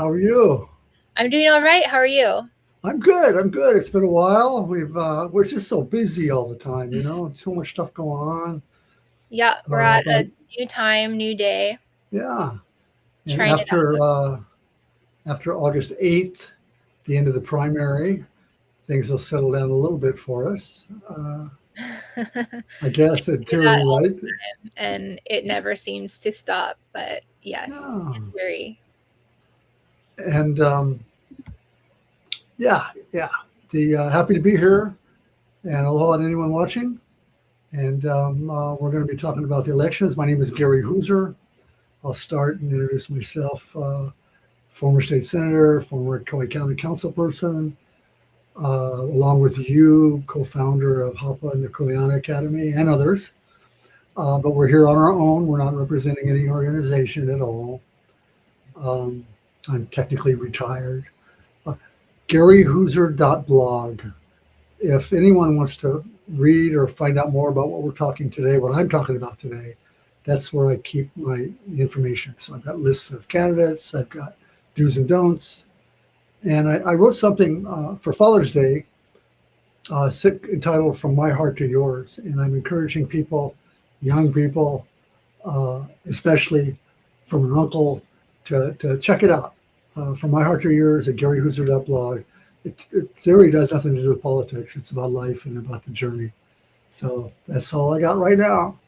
How are you? I'm doing all right. How are you? I'm good. I'm good. It's been a while. We're just so busy all the time, so much stuff going on. Yeah, we're at But a new time, new day, yeah, and trying it after August 8th, the end of the primary, things will settle down a little bit for us. out. I guess in Do that theory, all right? the time, and it never seems to stop. But yes, Yeah. it's very. And yeah, yeah. The happy to be here, and aloha to anyone watching. And we're going to be talking about the elections. My name is Gary Hooser. I'll start and introduce myself. Former state senator, former Kauai County councilperson, along with you, co-founder of HAPA and the Kuleana Academy and others. But we're here on our own. We're not representing any organization at all. Um, I'm technically retired. Uh, GaryHooser.blog. If anyone wants to read or find out more about what we're talking today, what I'm talking about today, that's where I keep my information. So I've got lists of candidates, I've got do's and don'ts. And I wrote something for Father's Day entitled From My Heart to Yours. And I'm encouraging people, young people, especially from an uncle, to check it out. From My Heart to Yours at GaryHooser.blog. It really does nothing to do with politics. It's about life and about the journey. So that's all I got right now.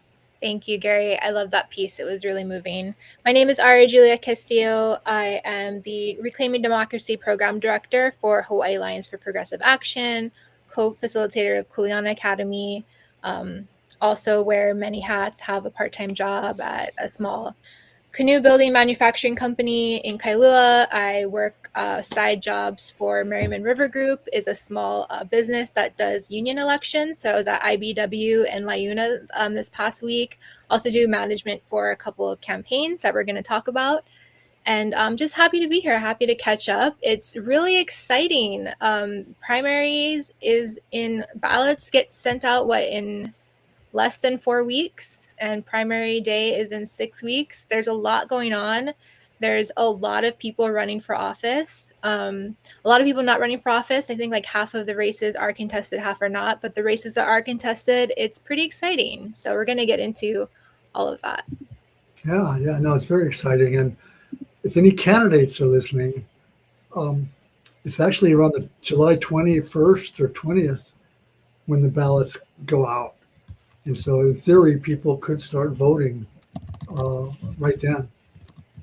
Thank you, Gary. I love that piece. It was really moving. My name is Ari Julia Castillo. I am the Reclaiming Democracy Program Director for Hawaii Alliance for Progressive Action, co-facilitator of Kuleana Academy. Also wear many hats, have a part-time job at a small canoe building manufacturing company in Kailua. I work side jobs for Merriman River Group, is a small business that does union elections. So I was at IBW and LIUNA this past week. Also do management for a couple of campaigns that we're going to talk about. And I'm just happy to be here, happy to catch up. It's really exciting. Primaries is in ballots get sent out, in less than 4 weeks, and primary day is in 6 weeks. There's a lot going on. There's a lot of people running for office. A lot of people not running for office. I think like half of the races are contested, half are not. But the races that are contested, it's pretty exciting. So we're going to get into all of that. Yeah, no, it's very exciting. And if any candidates are listening, um, it's actually around the July 21st or 20th when the ballots go out. And so, in theory, people could start voting uh, right then.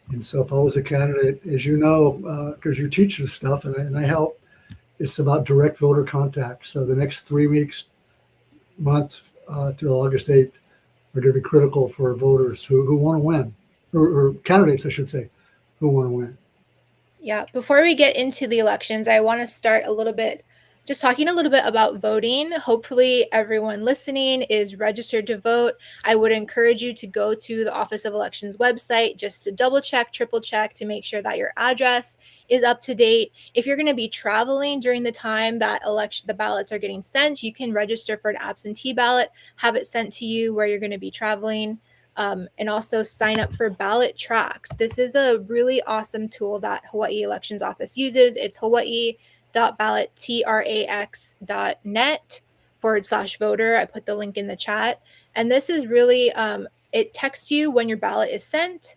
And so, if I was a candidate, as you know, because you teach this stuff and I help, it's about direct voter contact. So, the next 3 weeks, month till August 8th are going to be critical for voters who want to win, or candidates, I should say, who want to win. Yeah, before we get into the elections, I want to start a little bit just talking a little bit about voting. Hopefully, everyone listening is registered to vote. I would encourage you to go to the Office of Elections website just to double check, triple check to make sure that your address is up to date. If you're going to be traveling during the time that the ballots are getting sent, you can register for an absentee ballot, have it sent to you where you're going to be traveling. And also sign up for ballot tracks. This is a really awesome tool that Hawaii Elections Office uses. It's hawaii.ballottrax.net/voter. I put the link in the chat. And this is really, it texts you when your ballot is sent.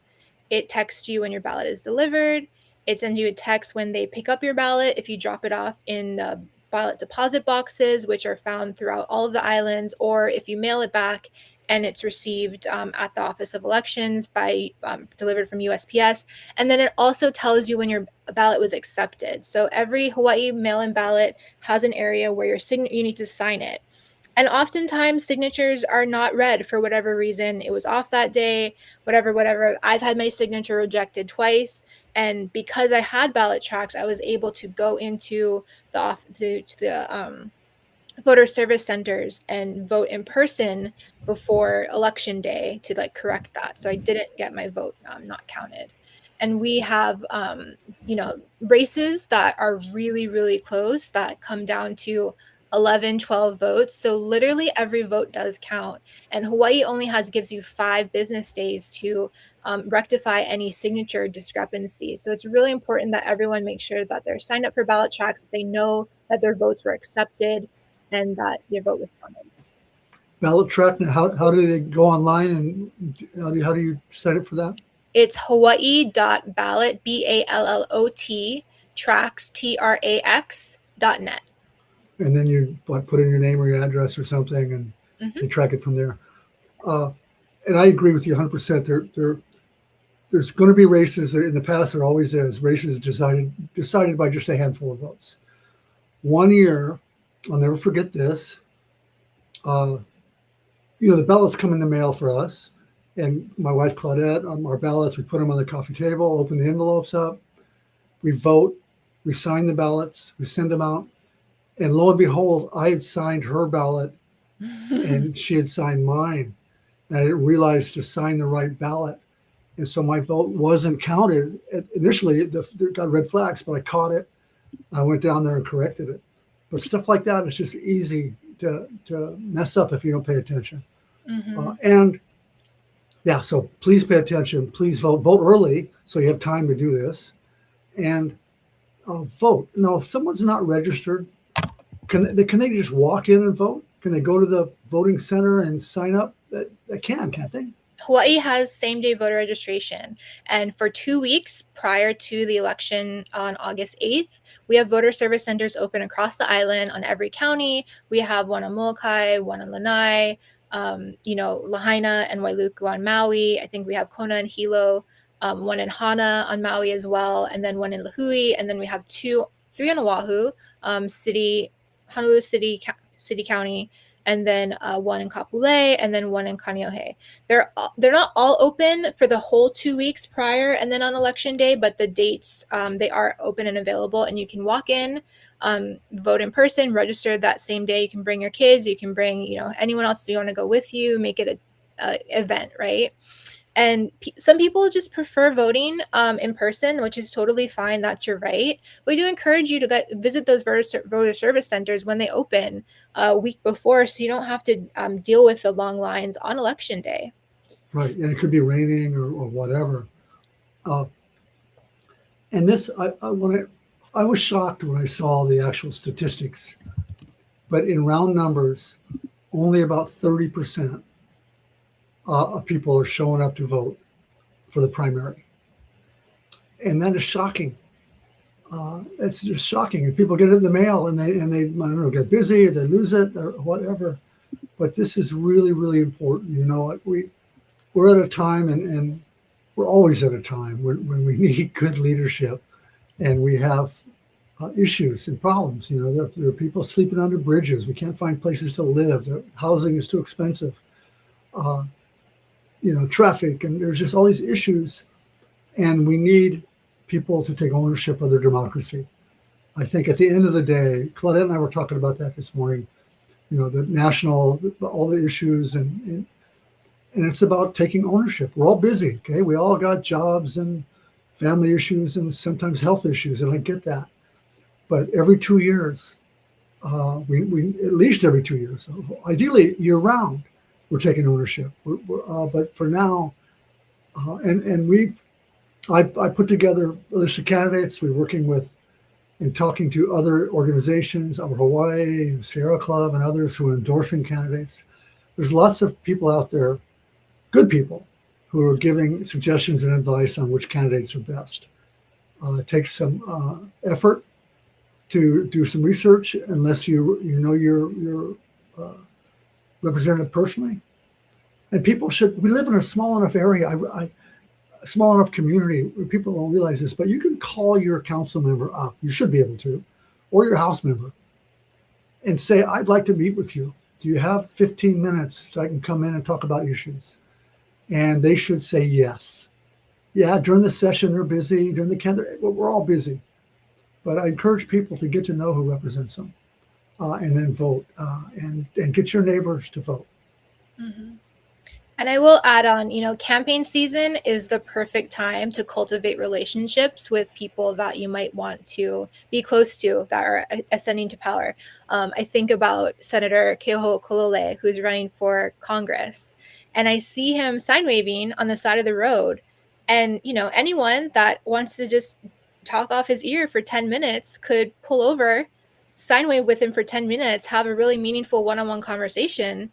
It texts you when your ballot is delivered. It sends you a text when they pick up your ballot if you drop it off in the ballot deposit boxes, which are found throughout all of the islands, or if you mail it back and it's received at the Office of Elections by delivered from USPS. And then it also tells you when your ballot was accepted. So every Hawaii mail-in ballot has an area where you need to sign it. And oftentimes signatures are not read for whatever reason. It was off that day, whatever. I've had my signature rejected twice. And because I had ballot tracks, I was able to go into the voter service centers and vote in person before election day to correct that. So I didn't get my vote not counted. And we have, races that are really, really close that come down to 11, 12 votes. So literally every vote does count. And Hawaii only gives you 5 business days to rectify any signature discrepancies. So it's really important that everyone make sure that they're signed up for ballot tracks, that they know that their votes were accepted and that their vote was counted. Ballot track. How do they go online, and how do you set it for that? It's hawaii.ballot, BALLOT, tracks, TRAX.net. And then you put in your name or your address or something, and you track it from there. And I agree with you 100%. There's going to be races. In the past, there always is races decided by just a handful of votes. One year, I'll never forget this. The ballots come in the mail for us, and my wife Claudette, our ballots, we put them on the coffee table, open the envelopes up, we vote, we sign the ballots, we send them out, and lo and behold, I had signed her ballot, and she had signed mine. And I didn't realize to sign the right ballot, and so my vote wasn't counted. Initially, it got red flags, but I caught it. I went down there and corrected it. But stuff like that is just easy to mess up if you don't pay attention. So please pay attention. Please vote early so you have time to do this, and vote. Now, if someone's not registered, can they just walk in and vote? Can they go to the voting center and sign up? They can't they? Hawaii has same-day voter registration, and for 2 weeks prior to the election on August 8th, we have voter service centers open across the island on every county. We have one on Molokai, one on Lanai, Lahaina and Wailuku on Maui. I think we have Kona and Hilo, one in Hana on Maui as well, and then one in Lahui, and then we have 3 on Oahu, Honolulu City County, and then one in Kapolei, and then one in Kaneohe. They're not all open for the whole 2 weeks prior and then on election day, but the dates, they are open and available, and you can walk in, vote in person, register that same day. You can bring your kids, you can bring anyone else you want to go with you, make it a event, right? And some people just prefer voting in person, which is totally fine. That's your right. We do encourage you to visit those voter service centers when they open a week before, so you don't have to deal with the long lines on election day. Right, and it could be raining or whatever. And this, I was shocked when I saw the actual statistics, but in round numbers, only about 30% of people are showing up to vote for the primary. And that is shocking. It's just shocking. And people get it in the mail and they I don't know, get busy, or they lose it or whatever. But this is really, really important. We're at a time, and we're always at a time when we need good leadership, and we have issues and problems. There are people sleeping under bridges. We can't find places to live. The housing is too expensive. Traffic, and there's just all these issues, and we need people to take ownership of their democracy. I think at the end of the day, Claudette and I were talking about that this morning, the national, all the issues, and it's about taking ownership. We're all busy, okay? We all got jobs and family issues and sometimes health issues, and I get that. But every 2 years, we at least every 2 years, ideally year round, we're taking ownership. But for now, I put together a list of candidates. We're working with and talking to other organizations, our Hawaii, Sierra Club, and others who are endorsing candidates. There's lots of people out there, good people, who are giving suggestions and advice on which candidates are best. It takes some effort to do some research, unless you know your representative personally. And we live in a small enough area, a small enough community where people don't realize this, but you can call your council member up, you should be able to, or your house member, and say, I'd like to meet with you. Do you have 15 minutes so I can come in and talk about issues? And they should say yes. Yeah, during the session, they're busy. During the calendar, we're all busy. But I encourage people to get to know who represents them, and then vote, and get your neighbors to vote. Mm-hmm. And I will add on, campaign season is the perfect time to cultivate relationships with people that you might want to be close to that are ascending to power. I think about Senator Kehoe Kolole, who's running for Congress, and I see him sign waving on the side of the road. And, anyone that wants to just talk off his ear for 10 minutes could pull over, sign wave with him for 10 minutes, have a really meaningful one-on-one conversation,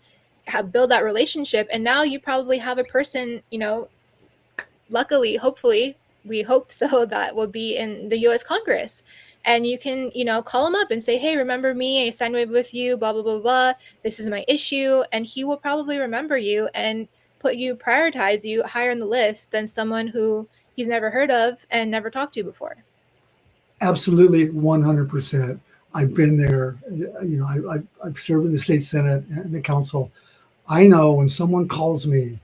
build that relationship, and now you probably have a person, luckily, hopefully, we hope so, that will be in the US Congress. And you can, call him up and say, hey, remember me? I signed with you, blah, blah, blah, blah. This is my issue. And he will probably remember you and prioritize you higher on the list than someone who he's never heard of and never talked to before. Absolutely, 100%. I've been there. I've served in the state senate and the council. I know when someone calls me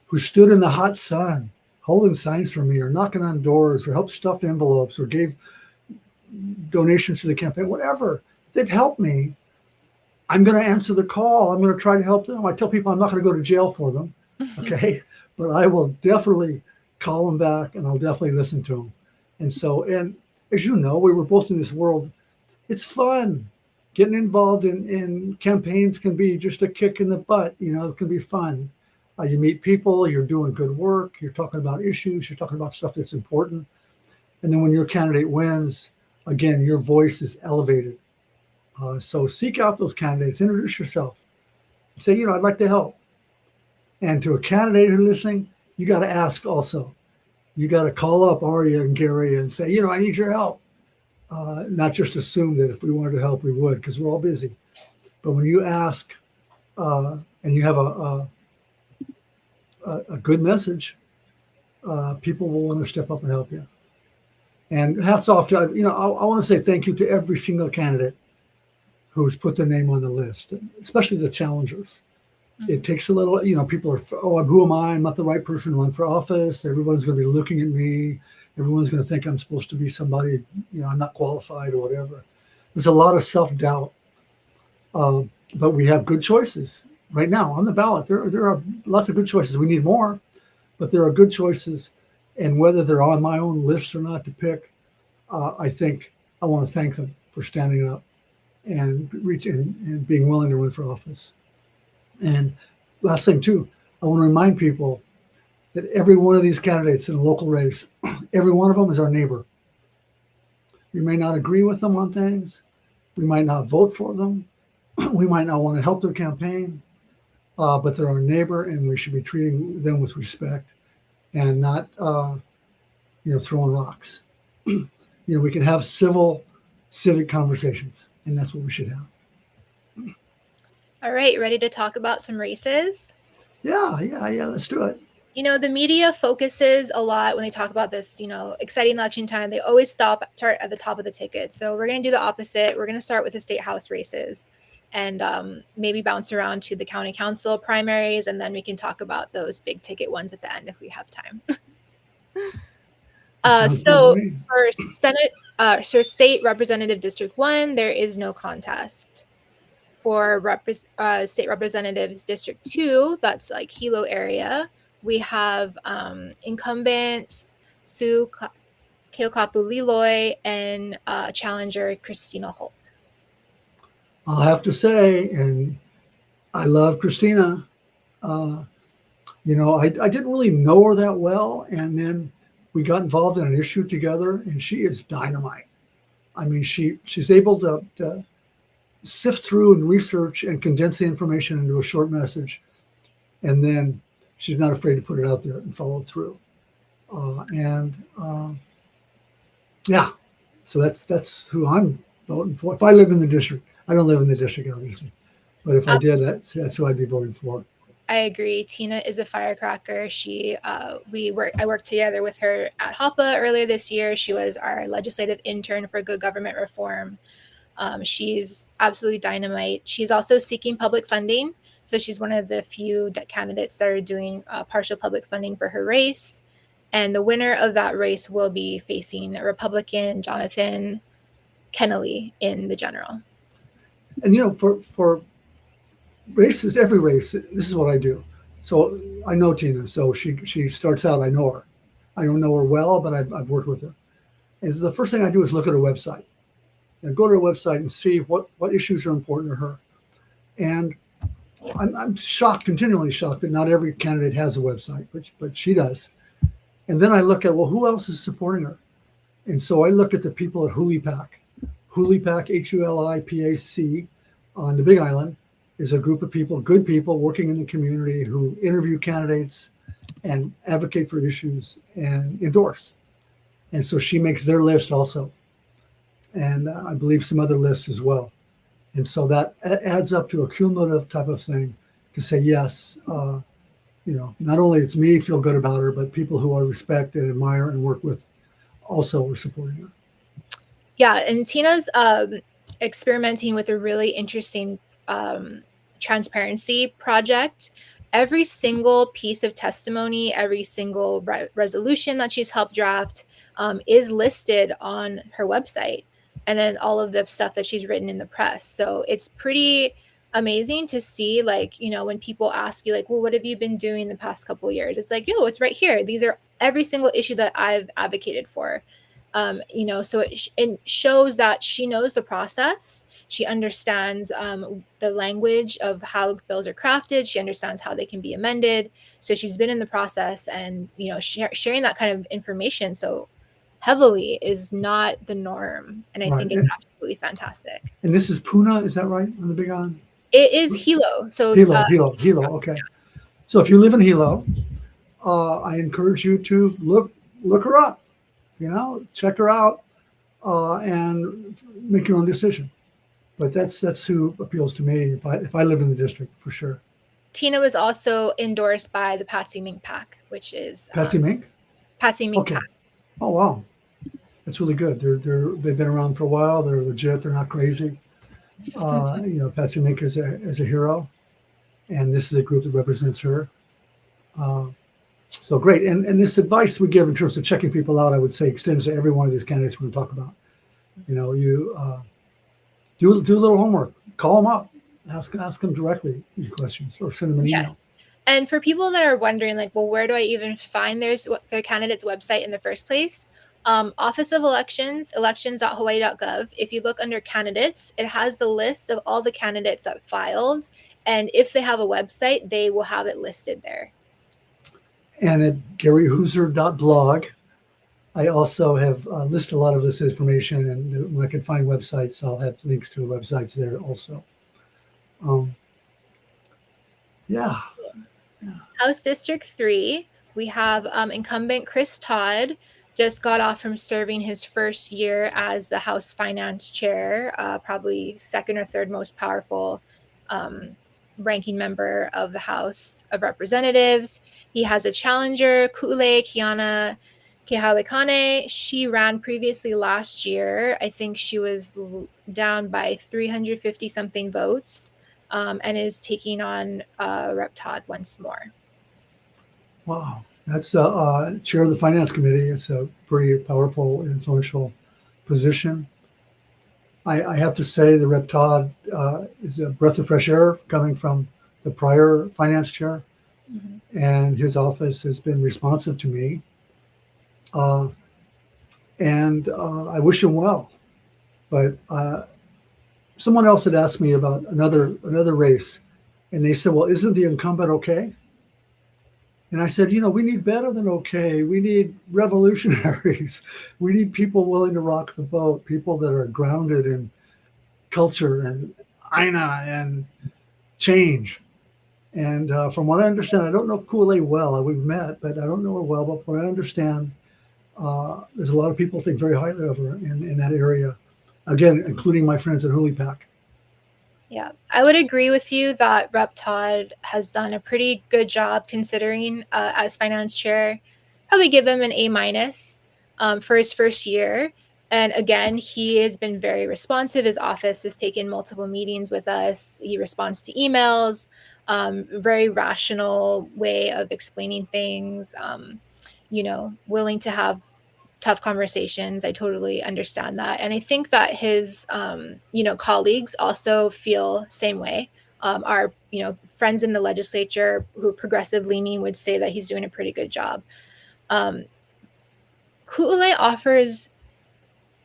who stood in the hot sun holding signs for me or knocking on doors or helped stuff envelopes or gave donations to the campaign, whatever, they've helped me. I'm going to answer the call. I'm going to try to help them. I tell people I'm not going to go to jail for them. Okay. But I will definitely call them back and I'll definitely listen to them. And so, and as you know, we were both in this world. It's fun. Getting involved in campaigns can be just a kick in the butt. It can be fun. You meet people, you're doing good work, you're talking about issues, you're talking about stuff that's important. And then when your candidate wins, again, your voice is elevated. So seek out those candidates, introduce yourself. Say, I'd like to help. And to a candidate who's listening, you got to ask also. You got to call up Aria and Gary and say, I need your help. Not just assume that if we wanted to help, we would, because we're all busy. But when you ask and you have a good message, people will want to step up and help you. And hats off to, I want to say thank you to every single candidate who's put their name on the list, especially the challengers. Mm-hmm. It takes a little, people are, who am I? I'm not the right person to run for office. Everyone's going to be looking at me. Everyone's going to think I'm supposed to be somebody, I'm not qualified or whatever. There's a lot of self-doubt, but we have good choices right now on the ballot. There are lots of good choices. We need more, but there are good choices. And whether they're on my own list or not to pick, I think I want to thank them for standing up and reaching and being willing to run for office. And last thing too, I want to remind people that every one of these candidates in a local race, every one of them is our neighbor. We may not agree with them on things. We might not vote for them. We might not want to help their campaign, but they're our neighbor and we should be treating them with respect and not, throwing rocks. We can have civic conversations, and that's what we should have. All right, ready to talk about some races? Yeah, let's do it. The media focuses a lot when they talk about this, exciting election time. They always start at the top of the ticket. So we're going to do the opposite. We're going to start with the state house races and maybe bounce around to the county council primaries. And then we can talk about those big ticket ones at the end if we have time. So for State Representative District 1, there is no contest. For State Representatives District 2, that's like Hilo area, we have incumbent Sue Keokapu-Liloy and challenger Christina Holt. I'll have to say, and I love Christina. I didn't really know her that well, and then we got involved in an issue together, and she is dynamite. I mean, she's able to sift through and research and condense the information into a short message, and then she's not afraid to put it out there and follow through. So that's who I'm voting for. If I lived in the district, I don't live in the district, obviously, but if Absolutely. I did, that's who I'd be voting for. I agree. Tina is a firecracker. I worked together with her at HOPA earlier this year. She was our legislative intern for good government reform. She's absolutely dynamite. She's also seeking public funding. So she's one of the few candidates that are doing partial public funding for her race. And the winner of that race will be facing Republican Jonathan Kennelly in the general. And, for races, every race, this is what I do. So I know Tina. So she starts out. I know her. I don't know her well, but I've worked with her. And so the first thing I do is look at her website. And go to her website and see what issues are important to her. And I'm shocked, continually shocked, that not every candidate has a website, but she does. And then I look at, well, who else is supporting her? And so I look at the people at HuliPAC. HuliPAC, HULIPAC, on the Big Island, is a group of people, good people working in the community who interview candidates and advocate for issues and endorse. And so she makes their list also. And I believe some other lists as well. And so that adds up to a cumulative type of thing to say, yes, not only it's me feel good about her, but people who I respect and admire and work with also are supporting her. Yeah, and Tina's experimenting with a really interesting transparency project. Every single piece of testimony, every single resolution that she's helped draft is listed on her website, and then all of the stuff that she's written in the press. So it's pretty amazing to see, like, when people ask you, like, well, what have you been doing the past couple of years? It's like, it's right here. These are every single issue that I've advocated for. So it shows that she knows the process. She understands the language of how bills are crafted. She understands how they can be amended. So she's been in the process, and sharing that kind of information so heavily is not the norm, and I think it's absolutely fantastic. And this is Puna, is that right, on the Big Island? It is Hilo. So Hilo. Okay. So if you live in Hilo, I encourage you to look her up. Check her out and make your own decision. But that's who appeals to me if I lived in the district, for sure. Tina was also endorsed by the Patsy Mink PAC, which is Patsy Mink? Patsy Mink okay. PAC. Oh, wow. That's really good. They've been around for a while. They're legit. They're not crazy. Patsy Mink is a hero, and this is a group that represents her. So great. And this advice we give in terms of checking people out, I would say, extends to every one of these candidates we're going to talk about. You do a little homework, call them up, ask them directly your questions, or send them an email. Yes. And for people that are wondering, like, well, where do I even find their candidate's website in the first place? Office of Elections, elections.hawaii.gov. If you look under candidates, it has the list of all the candidates that filed. And if they have a website, they will have it listed there. And at garyhooser.blog, I also have listed a lot of this information, and when I can find websites, I'll have links to the websites there also. Yeah. House District 3, we have incumbent Chris Todd, just got off from serving his first year as the House Finance Chair, probably second or third most powerful ranking member of the House of Representatives. He has a challenger, Ku'ule Kiana Kehawekane. She ran previously last year. I think she was down by 350 something votes, and is taking on Rep. Todd once more. Wow. That's chair of the Finance Committee. It's a pretty powerful, influential position. I have to say the Rep. Todd is a breath of fresh air coming from the prior finance chair, and his office has been responsive to me. And I wish him well. But someone else had asked me about another race, and they said, well, isn't the incumbent okay? And I said, we need better than okay. We need revolutionaries. We need people willing to rock the boat, people that are grounded in culture and Aina and change. And from what I understand, I don't know Ku'ule well. We've met, but I don't know her well. But what I understand, there's a lot of people think very highly of her in that area. Again, including my friends at HuliPAC. Yeah, I would agree with you that Rep. Todd has done a pretty good job considering as finance chair. Probably give him an A- for his first year. And again, he has been very responsive. His office has taken multiple meetings with us. He responds to emails, very rational way of explaining things, willing to have tough conversations. I totally understand that. And I think that his, colleagues also feel same way. our friends in the legislature who are progressive leaning would say that he's doing a pretty good job. Ku'ulai offers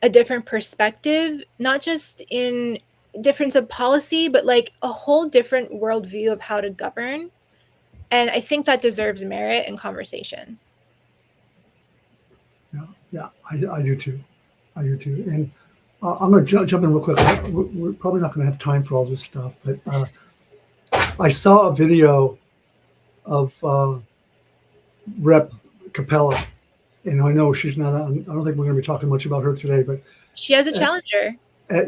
a different perspective, not just in difference of policy, but like a whole different worldview of how to govern. And I think that deserves merit and conversation. Yeah, I do too. I do too. And I'm going to jump in real quick. We're probably not going to have time for all this stuff, but I saw a video of Rep. Capella, and I know she's not on. I don't think we're going to be talking much about her today, but she has a challenger.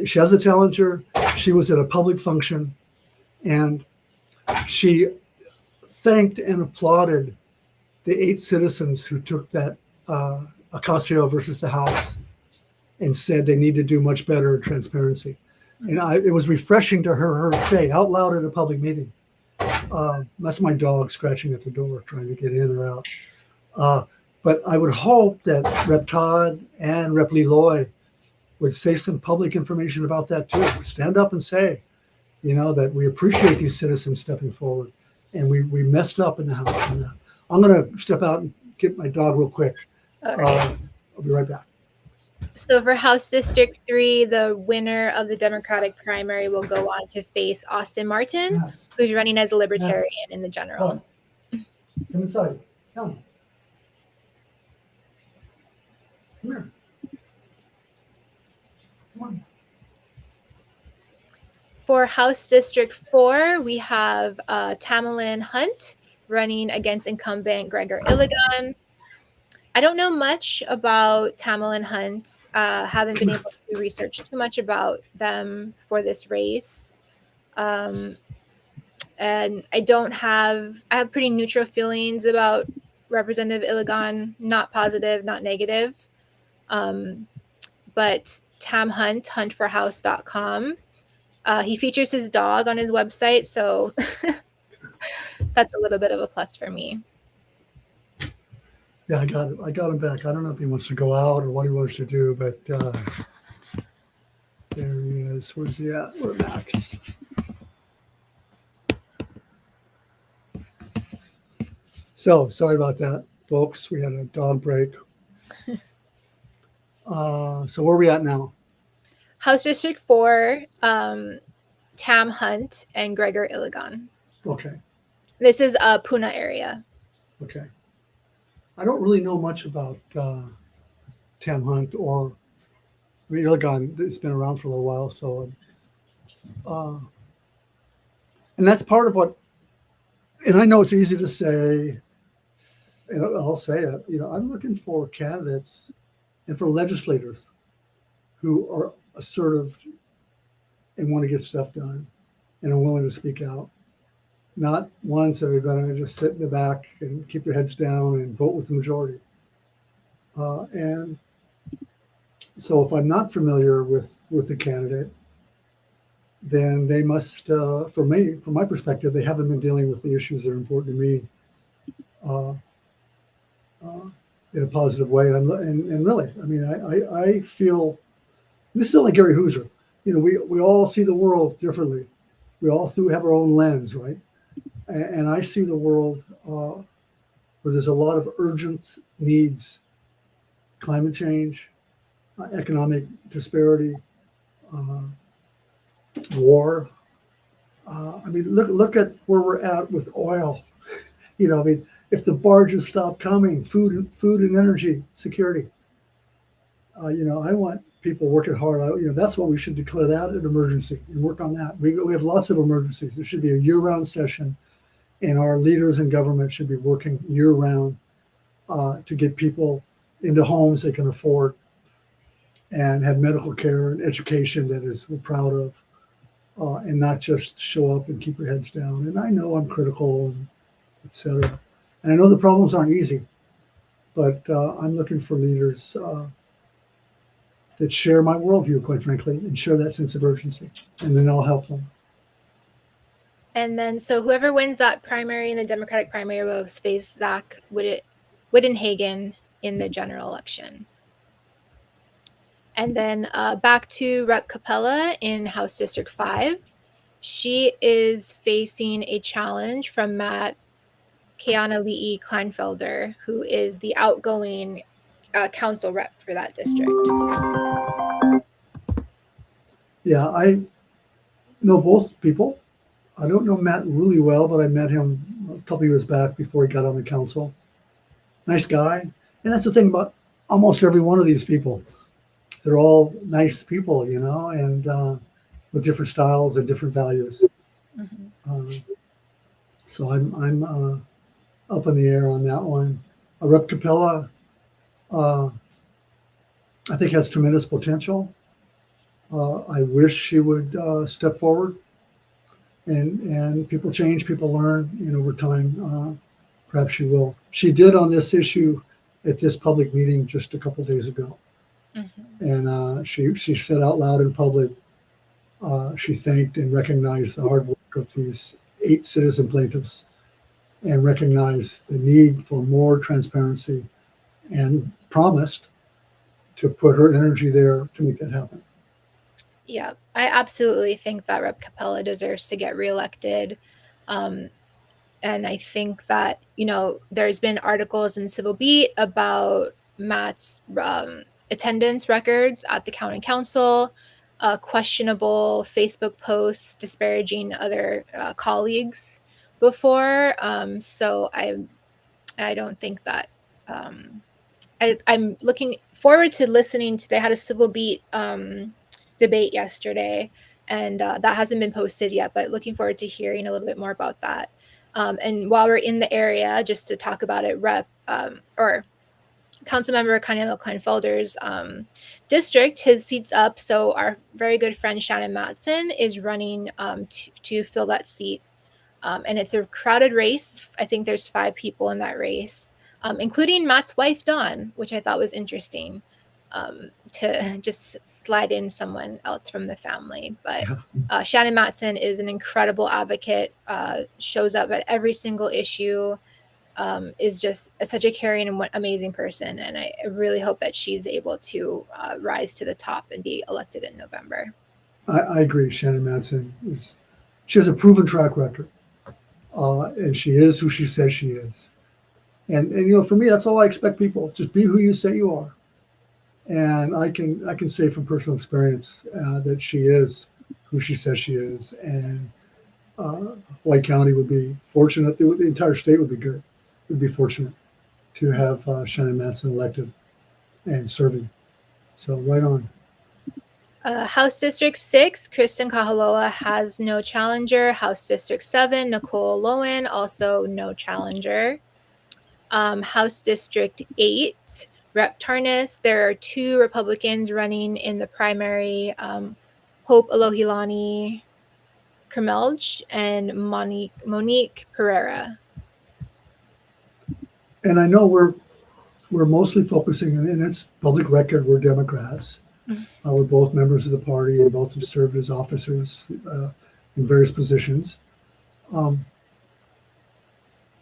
She has a challenger. She was at a public function, and she thanked and applauded the 8 citizens who took that Ocasio versus the House and said they need to do much better in transparency. And it was refreshing to her say out loud at a public meeting. That's my dog scratching at the door, trying to get in or out. But I would hope that Rep. Todd and Rep. Leloy would say some public information about that too. Stand up and say, that we appreciate these citizens stepping forward, and we messed up in the House. And I'm going to step out and get my dog real quick. Okay. I'll be right back. So for House District 3, the winner of the Democratic primary will go on to face Austin Martin, Yes. who's running as a libertarian in the general. Come inside. Come here. Come on. For House District 4, we have Tamerlan Hunt running against incumbent Gregor Iligan. I don't know much about Tamerlan Hunt. Haven't been able to research too much about them for this race. And I have pretty neutral feelings about Representative Iligan, not positive, not negative. But Tam Hunt, huntforhouse.com. He features his dog on his website, so that's a little bit of a plus for me. Yeah, I got him back. I don't know if he wants to go out or what he wants to do, but there he is. Where's he at? Where's Max? So sorry about that, folks. We had a dog break. So where are we at now? House District 4, Tam Hunt and Gregor Iligan. Okay. This is a Puna area. Okay. I don't really know much about Tam Hunt or Iligan. It's been around for a little while, so and that's part of what. And I know it's easy to say, and I'll say it. I'm looking for candidates and for legislators who are assertive and want to get stuff done and are willing to speak out. Not ones that are going to just sit in the back and keep their heads down and vote with the majority. And so if I'm not familiar with the candidate, then they must, from my perspective, they haven't been dealing with the issues that are important to me in a positive way. And really, I mean, I feel, this is like Gary Hooser. We all see the world differently. We all have our own lens, right? And I see the world where there's a lot of urgent needs: climate change, economic disparity, war. I mean, look at where we're at with oil. I mean, if the barges stop coming, food and energy security. I want people working hard. That's what we should declare that an emergency and work on that. We have lots of emergencies. There should be a year-round session, and our leaders in government should be working year-round to get people into homes they can afford and have medical care and education that we're proud of, and not just show up and keep your heads down. And I know I'm critical, and et cetera. And I know the problems aren't easy, but I'm looking for leaders that share my worldview, quite frankly, and share that sense of urgency, and then I'll help them. And then, so whoever wins that primary in the Democratic primary will face Zach Wittenhagen in the general election. And then back to Rep. Capella in House District 5. She is facing a challenge from Matt Keanali'i Kleinfelder, who is the outgoing council rep for that district. Yeah, I know both people. I don't know Matt really well, but I met him a couple years back before he got on the council. Nice guy. And that's the thing about almost every one of these people. They're all nice people, and with different styles and different values. Mm-hmm. So I'm up in the air on that one. Rep Capella, I think has tremendous potential. I wish she would step forward. And people change, people learn, and over time, perhaps she will. She did on this issue at this public meeting just a couple days ago, and she said out loud in public, she thanked and recognized the hard work of these 8 citizen plaintiffs, and recognized the need for more transparency, and promised to put her energy there to make that happen. Yeah, I absolutely think that Rep Capella deserves to get reelected. And I think that, there's been articles in Civil Beat about Matt's attendance records at the county council, questionable Facebook posts disparaging other colleagues before. So I don't think that I'm looking forward to listening to. They had a Civil Beat debate yesterday, and that hasn't been posted yet, but looking forward to hearing a little bit more about that. And while we're in the area, just to talk about it, or Councilmember Kanielo Kleinfelder's district, his seat's up. So our very good friend Shannon Matson is running to fill that seat. And it's a crowded race. I think there's 5 people in that race, including Matt's wife, Dawn, which I thought was interesting, to just slide in someone else from the family. But Shannon Matson is an incredible advocate, shows up at every single issue, is just such a caring and amazing person. And I really hope that she's able to rise to the top and be elected in November. I agree. Shannon Matson she has a proven track record. And she is who she says she is. And for me, that's all I expect people. Just be who you say you are. And I can say from personal experience that she is who she says she is. And White County would be fortunate. The entire state would be good. Would be fortunate to have Shannon Matson elected and serving. So right on. House District 6, Kristen Kahaloa has no challenger. House District 7, Nicole Lowen, also no challenger. House District 8, Rep Tarnas, there are 2 Republicans running in the primary, Hope Alohilani Kermelj and Monique Pereira. And I know we're mostly focusing, and it's public record, we're Democrats. We're both members of the party and both have served as officers in various positions.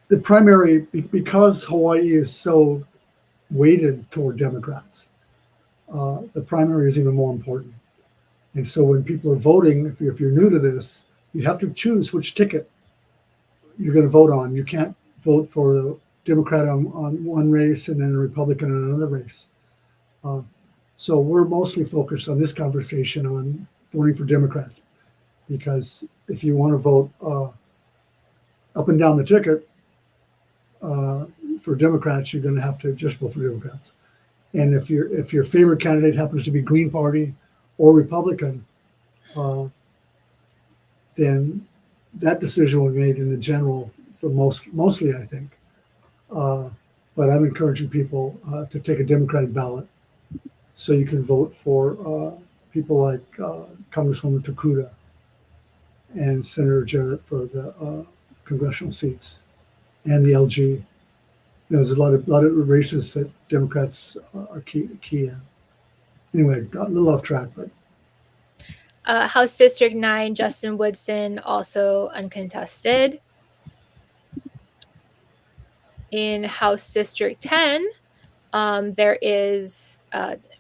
The primary, because Hawaii is so weighted toward Democrats, the primary is even more important. And so when people are voting, if you're new to this, you have to choose which ticket you're going to vote on. You can't vote for the Democrat on one race and then a Republican on another race. So we're mostly focused on this conversation on voting for Democrats, because if you want to vote up and down the ticket for Democrats, you're going to have to just vote for Democrats. And if your favorite candidate happens to be Green Party or Republican, then that decision will be made in the general for mostly, I think. But I'm encouraging people to take a Democratic ballot, so you can vote for people like Congresswoman Takuda and Senator Jarrett for the congressional seats, and the LG. There's a lot of races that Democrats are key in. Anyway, got a little off track, but. House District 9, Justin Woodson, also uncontested. In House District 10, there is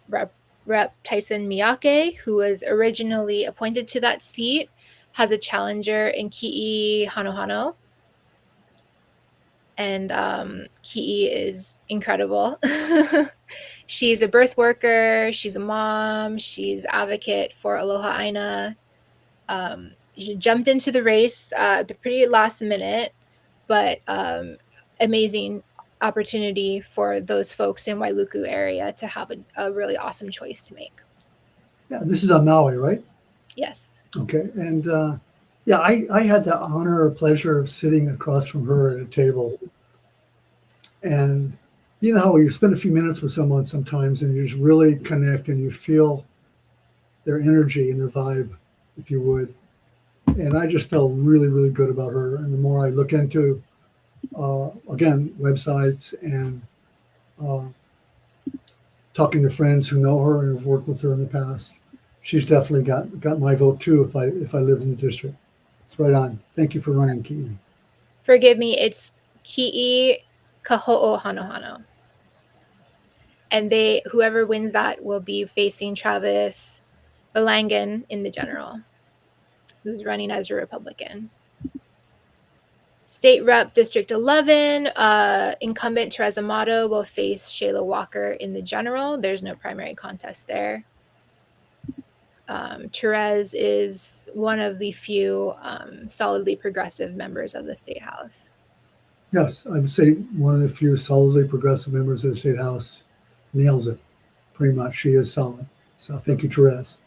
Rep Tyson Miyake, who was originally appointed to that seat, has a challenger in Ki'i Hanohano. And Ki'i is incredible. She's a birth worker. She's a mom. She's advocate for Aloha Aina. She jumped into the race at the pretty last minute, but amazing opportunity for those folks in Wailuku area to have a really awesome choice to make. Yeah, this is on Maui, right? Yes. Okay. And yeah, I had the honor or pleasure of sitting across from her at a table. And you know how you spend a few minutes with someone sometimes and you just really connect and you feel their energy and their vibe, if you would. And I just felt really, really good about her. And the more I look into, again, websites and talking to friends who know her and have worked with her in the past, she's definitely got my vote too if I lived in the district. It's right on. Thank you for running, Ki'i. Forgive me, it's Ki'i Kaho'o Hanohano. And whoever wins that will be facing Travis Belangen in the general, who's running as a Republican. State Rep District 11, incumbent Teresa Mato will face Shayla Walker in the general. There's no primary contest there. Therese is one of the few solidly progressive members of the State House. Yes, I would say one of the few solidly progressive members of the State House. Nails it, pretty much. She is solid. So thank you, Therese.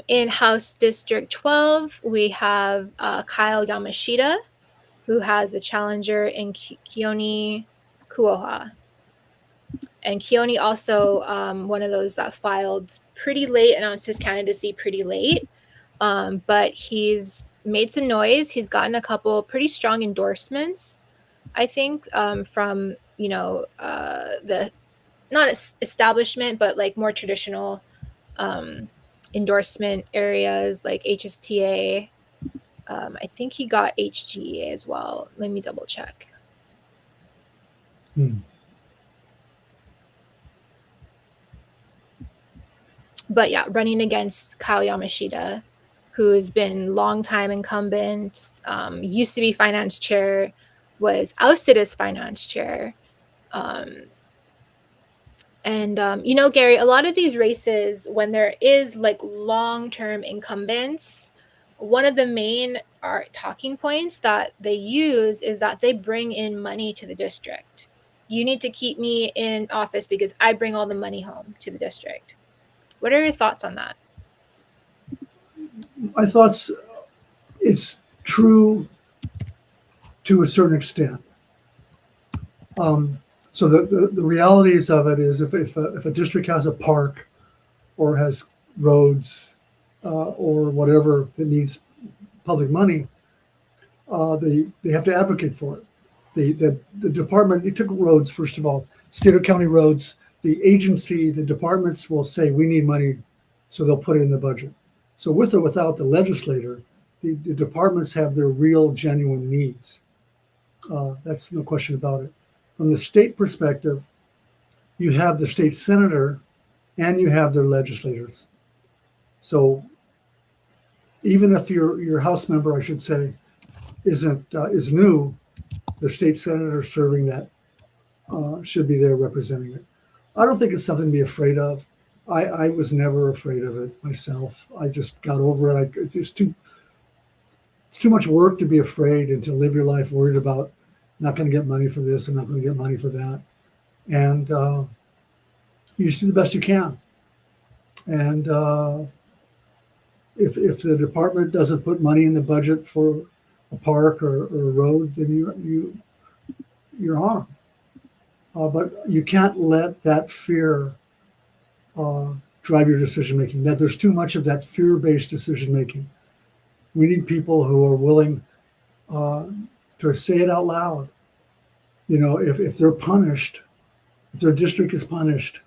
In House District 12, we have Kyle Yamashita, who has a challenger in Keone Kuoha. And Keone also one of those that filed pretty late, announced his candidacy pretty late. But he's made some noise. He's gotten a couple pretty strong endorsements, I think, from, the not establishment, but like more traditional endorsement areas like HSTA. I think he got HGEA as well. Let me double check. But yeah, running against Kyle Yamashita, who's been longtime incumbent, used to be finance chair, was ousted as finance chair. Gary, a lot of these races, when there is like long-term incumbents, one of the main talking points that they use is that they bring in money to the district. You need to keep me in office because I bring all the money home to the district. What are your thoughts on that? My thoughts, it's true to a certain extent. So the realities of it is if a district has a park or has roads or whatever that needs public money, they have to advocate for it. The department, they took roads, first of all, state or county roads, the agency, the departments will say, we need money, so they'll put it in the budget. So with or without the legislator, the departments have their real, genuine needs. That's no question about it. From the state perspective, you have the state senator and you have their legislators. So even if your House member, I should say, is new, the state senator serving that should be there representing it. I don't think it's something to be afraid of. I was never afraid of it myself. I just got over it. It's too much work to be afraid and to live your life worried about not going to get money for this and not going to get money for that. And you just do the best you can. And if the department doesn't put money in the budget for a park or a road, then you're on them. But you can't let that fear drive your decision making. That there's too much of that fear-based decision making. We need people who are willing to say it out loud. If they're punished, if their district is punished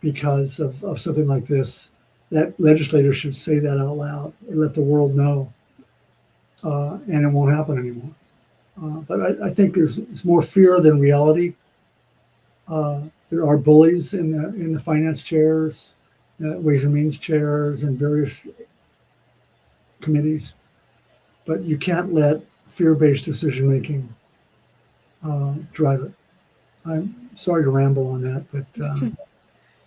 because of something like this, that legislator should say that out loud and let the world know, and it won't happen anymore. But I think there's more fear than reality. There are bullies in the finance chairs, Ways and Means chairs, and various committees, but you can't let fear-based decision-making drive it. I'm sorry to ramble on that, but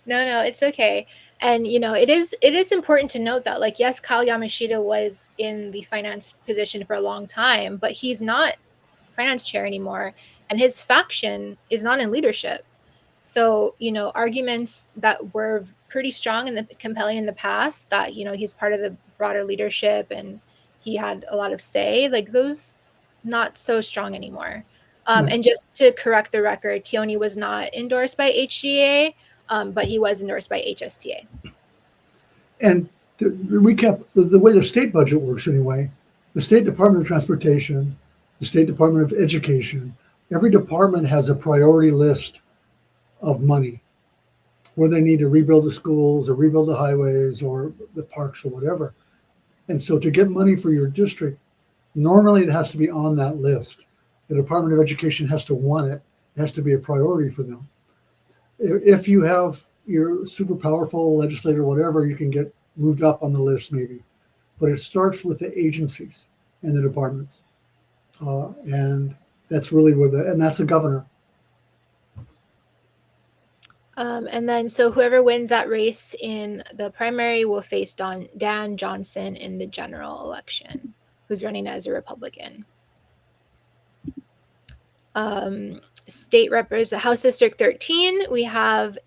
No, it's okay. And it is important to note that, like, yes, Kyle Yamashita was in the finance position for a long time, but he's not finance chair anymore, and his faction is not in leadership. So, arguments that were pretty strong and compelling in the past, that he's part of the broader leadership and he had a lot of say, like, those not so strong anymore. Right. And just to correct the record, Keone was not endorsed by HGA, but he was endorsed by HSTA. And to recap, the way the state budget works anyway, the State Department of Transportation, the State Department of Education, every department has a priority list of money where they need to rebuild the schools or rebuild the highways or the parks or whatever. And so to get money for your district, normally it has to be on that list. The Department of Education has to want it. It has to be a priority for them. If you have your super powerful legislator, whatever, you can get moved up on the list maybe. But it starts with the agencies and the departments. And that's really and that's the governor. And then, so whoever wins that race in the primary will face Dan Johnson in the general election, who's running as a Republican. State Representative, House District 13, we have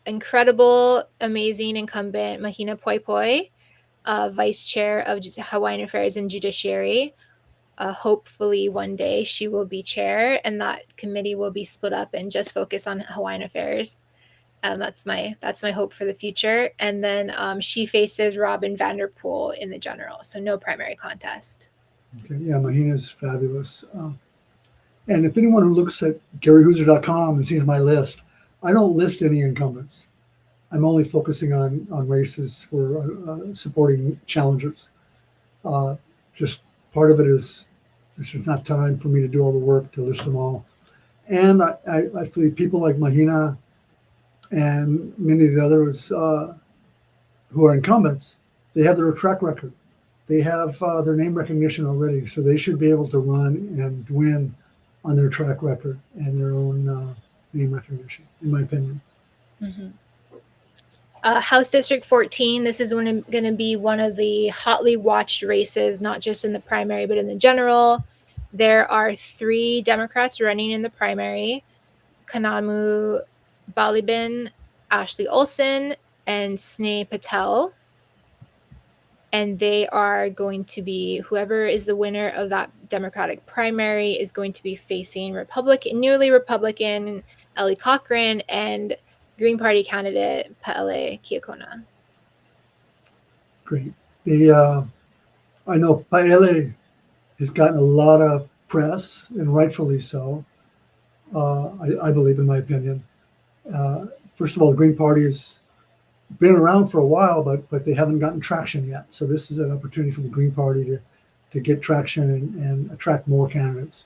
incredible, amazing incumbent Mahina Poipoi, Vice Chair of Hawaiian Affairs and Judiciary. Hopefully one day she will be chair, and that committee will be split up and just focus on Hawaiian Affairs. That's my hope for the future. And then she faces Robin Vanderpool in the general, so no primary contest. Okay, yeah, Mahina's fabulous. And if anyone who looks at GaryHooser.com and sees my list, I don't list any incumbents. I'm only focusing on races for supporting challengers. Just part of it is there's just not time for me to do all the work to list them all. And I feel people like Mahina and many of the others who are incumbents, they have their track record. They have their name recognition already, so they should be able to run and win on their track record and their own name recognition, in my opinion. Mm-hmm. House District 14, this is going to be one of the hotly watched races, not just in the primary, but in the general. There are 3 Democrats running in the primary: Kanamu Balibin, Ashley Olsen, and Sneh Patel. And they are going to be, whoever is the winner of that Democratic primary is going to be facing newly Republican Ellie Cochran and Green Party candidate Pa'ele Kiakona. Great. I know Pa'ele has gotten a lot of press, and rightfully so. I believe, in my opinion. First of all, the Green Party has been around for a while, but they haven't gotten traction yet. So this is an opportunity for the Green Party to get traction and attract more candidates.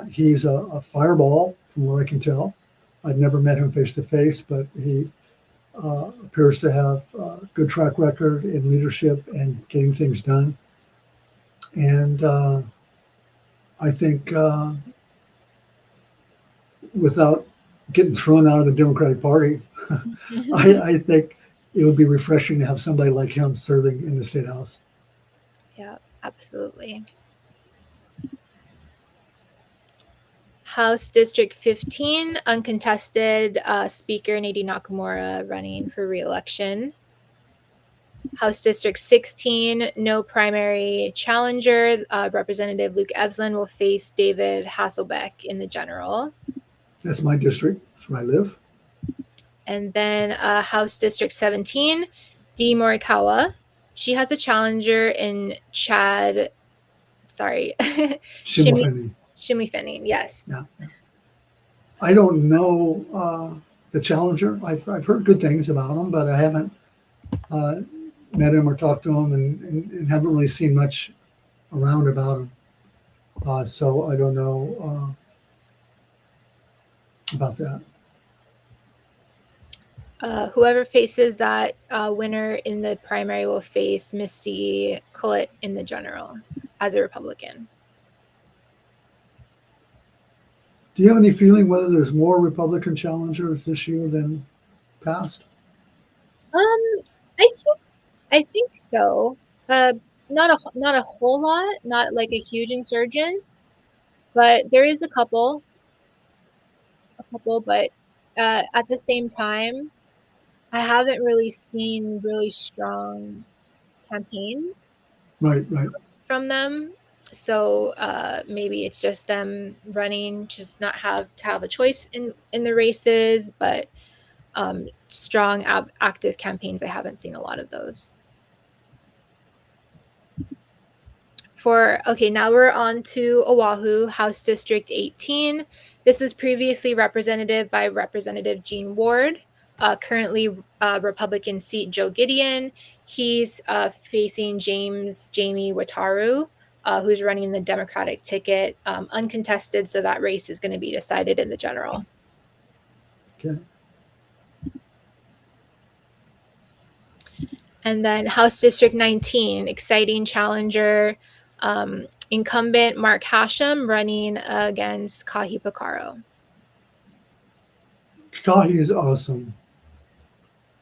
He's a fireball, from what I can tell. I've never met him face to face, but he appears to have a good track record in leadership and getting things done. And I think without getting thrown out of the Democratic Party, I think it would be refreshing to have somebody like him serving in the State House. Yeah, absolutely. House District 15, uncontested Speaker Nadine Nakamura running for re-election. House District 16, no primary challenger. Representative Luke Evslin will face David Hasselbeck in the general. That's my district. That's where I live. And then House District 17, Dee Morikawa. She has a challenger in Shimei Fenning, yes. Yeah. I don't know the challenger. I've heard good things about him, but I haven't met him or talked to him and haven't really seen much around about him. So I don't know about that. Whoever faces that winner in the primary will face Misty Collett in the general as a Republican. Do you have any feeling whether there's more Republican challengers this year than past? Um, I think so. Uh, not a whole lot, not like a huge insurgence, but there is a couple, but at the same time, I haven't really seen really strong campaigns Right, right. from them. So maybe it's just them running, just not have to have a choice in the races, but strong active campaigns. I haven't seen a lot of those. Now we're on to Oahu, House District 18. This was previously represented by Representative Gene Ward, currently Republican seat Joe Gideon. He's facing Jamie Wataru, who's running the Democratic ticket, uncontested, so that race is going to be decided in the general. Okay. And then House District 19, exciting challenger, incumbent Mark Hashem running against Kahi Picaro. Kahi is awesome.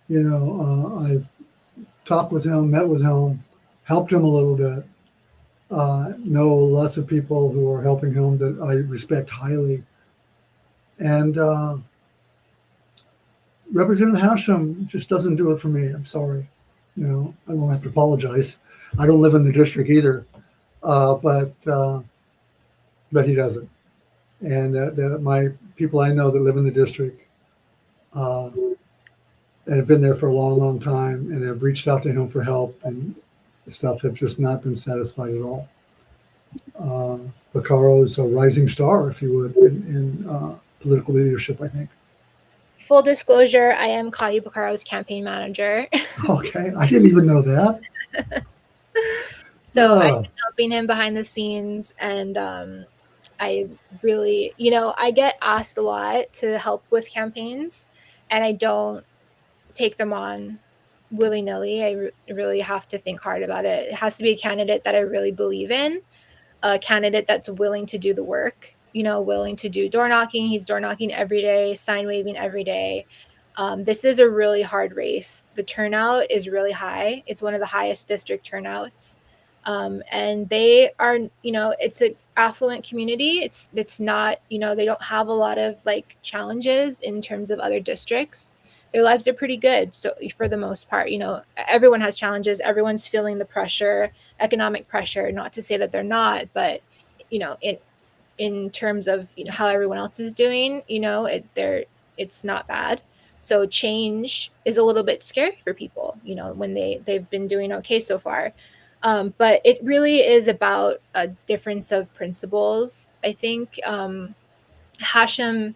You know, I've talked with him, met with him, helped him a little bit. Know lots of people who are helping him that I respect highly. And Representative Hashem just doesn't do it for me. I'm sorry. You know, I won't have to apologize. I don't live in the district either, but he doesn't. And my people I know that live in the district and have been there for a long, long time and have reached out to him for help and stuff have just not been satisfied at all. Picaro is a rising star, if you would, in political leadership, I think. Full disclosure, I am Kahi Picaro's campaign manager. Okay, I didn't even know that. So I'm helping him behind the scenes, and I really, I get asked a lot to help with campaigns, and I don't take them on willy-nilly. I really have to think hard about it. It has to be a candidate that I really believe in, a candidate that's willing to do the work, willing to do door knocking. He's door knocking every day, sign waving every day. This is a really hard race. The turnout is really high. It's one of the highest district turnouts. And they are, it's an affluent community. It's not, they don't have a lot of like challenges in terms of other districts. Their lives are pretty good. So for the most part, everyone has challenges. Everyone's feeling the pressure, economic pressure, not to say that they're not, but, in terms of, how everyone else is doing, it's not bad. So change is a little bit scary for people, when they've been doing okay so far. But it really is about a difference of principles. I think Hashem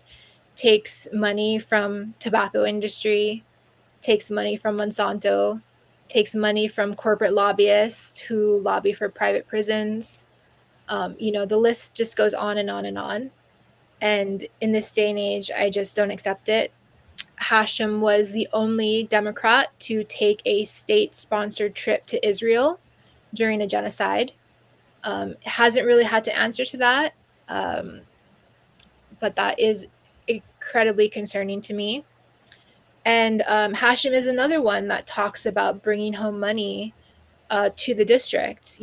takes money from tobacco industry, takes money from Monsanto, takes money from corporate lobbyists who lobby for private prisons. The list just goes on and on and on. And in this day and age, I just don't accept it. Hashem was the only Democrat to take a state-sponsored trip to Israel during a genocide. Hasn't really had to answer to that, but that is incredibly concerning to me. And Hashem is another one that talks about bringing home money to the district,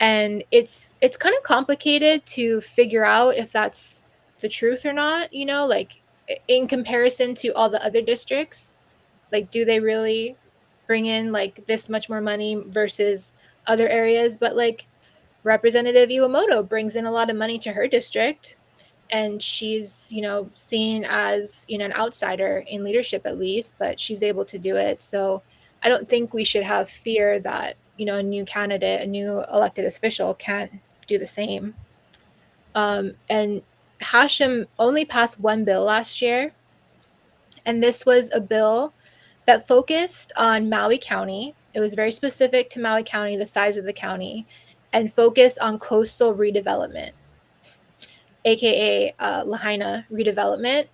and it's kind of complicated to figure out if that's the truth or not, like in comparison to all the other districts. Like, do they really bring in like this much more money versus other areas? But like Representative Iwamoto brings in a lot of money to her district, and she's, seen as, an outsider in leadership at least, but she's able to do it. So I don't think we should have fear that, a new candidate, a new elected official can't do the same. And Hashem only passed one bill last year, and this was a bill that focused on Maui County. It was very specific to Maui County, the size of the county, and focused on coastal redevelopment, aka Lahaina redevelopment.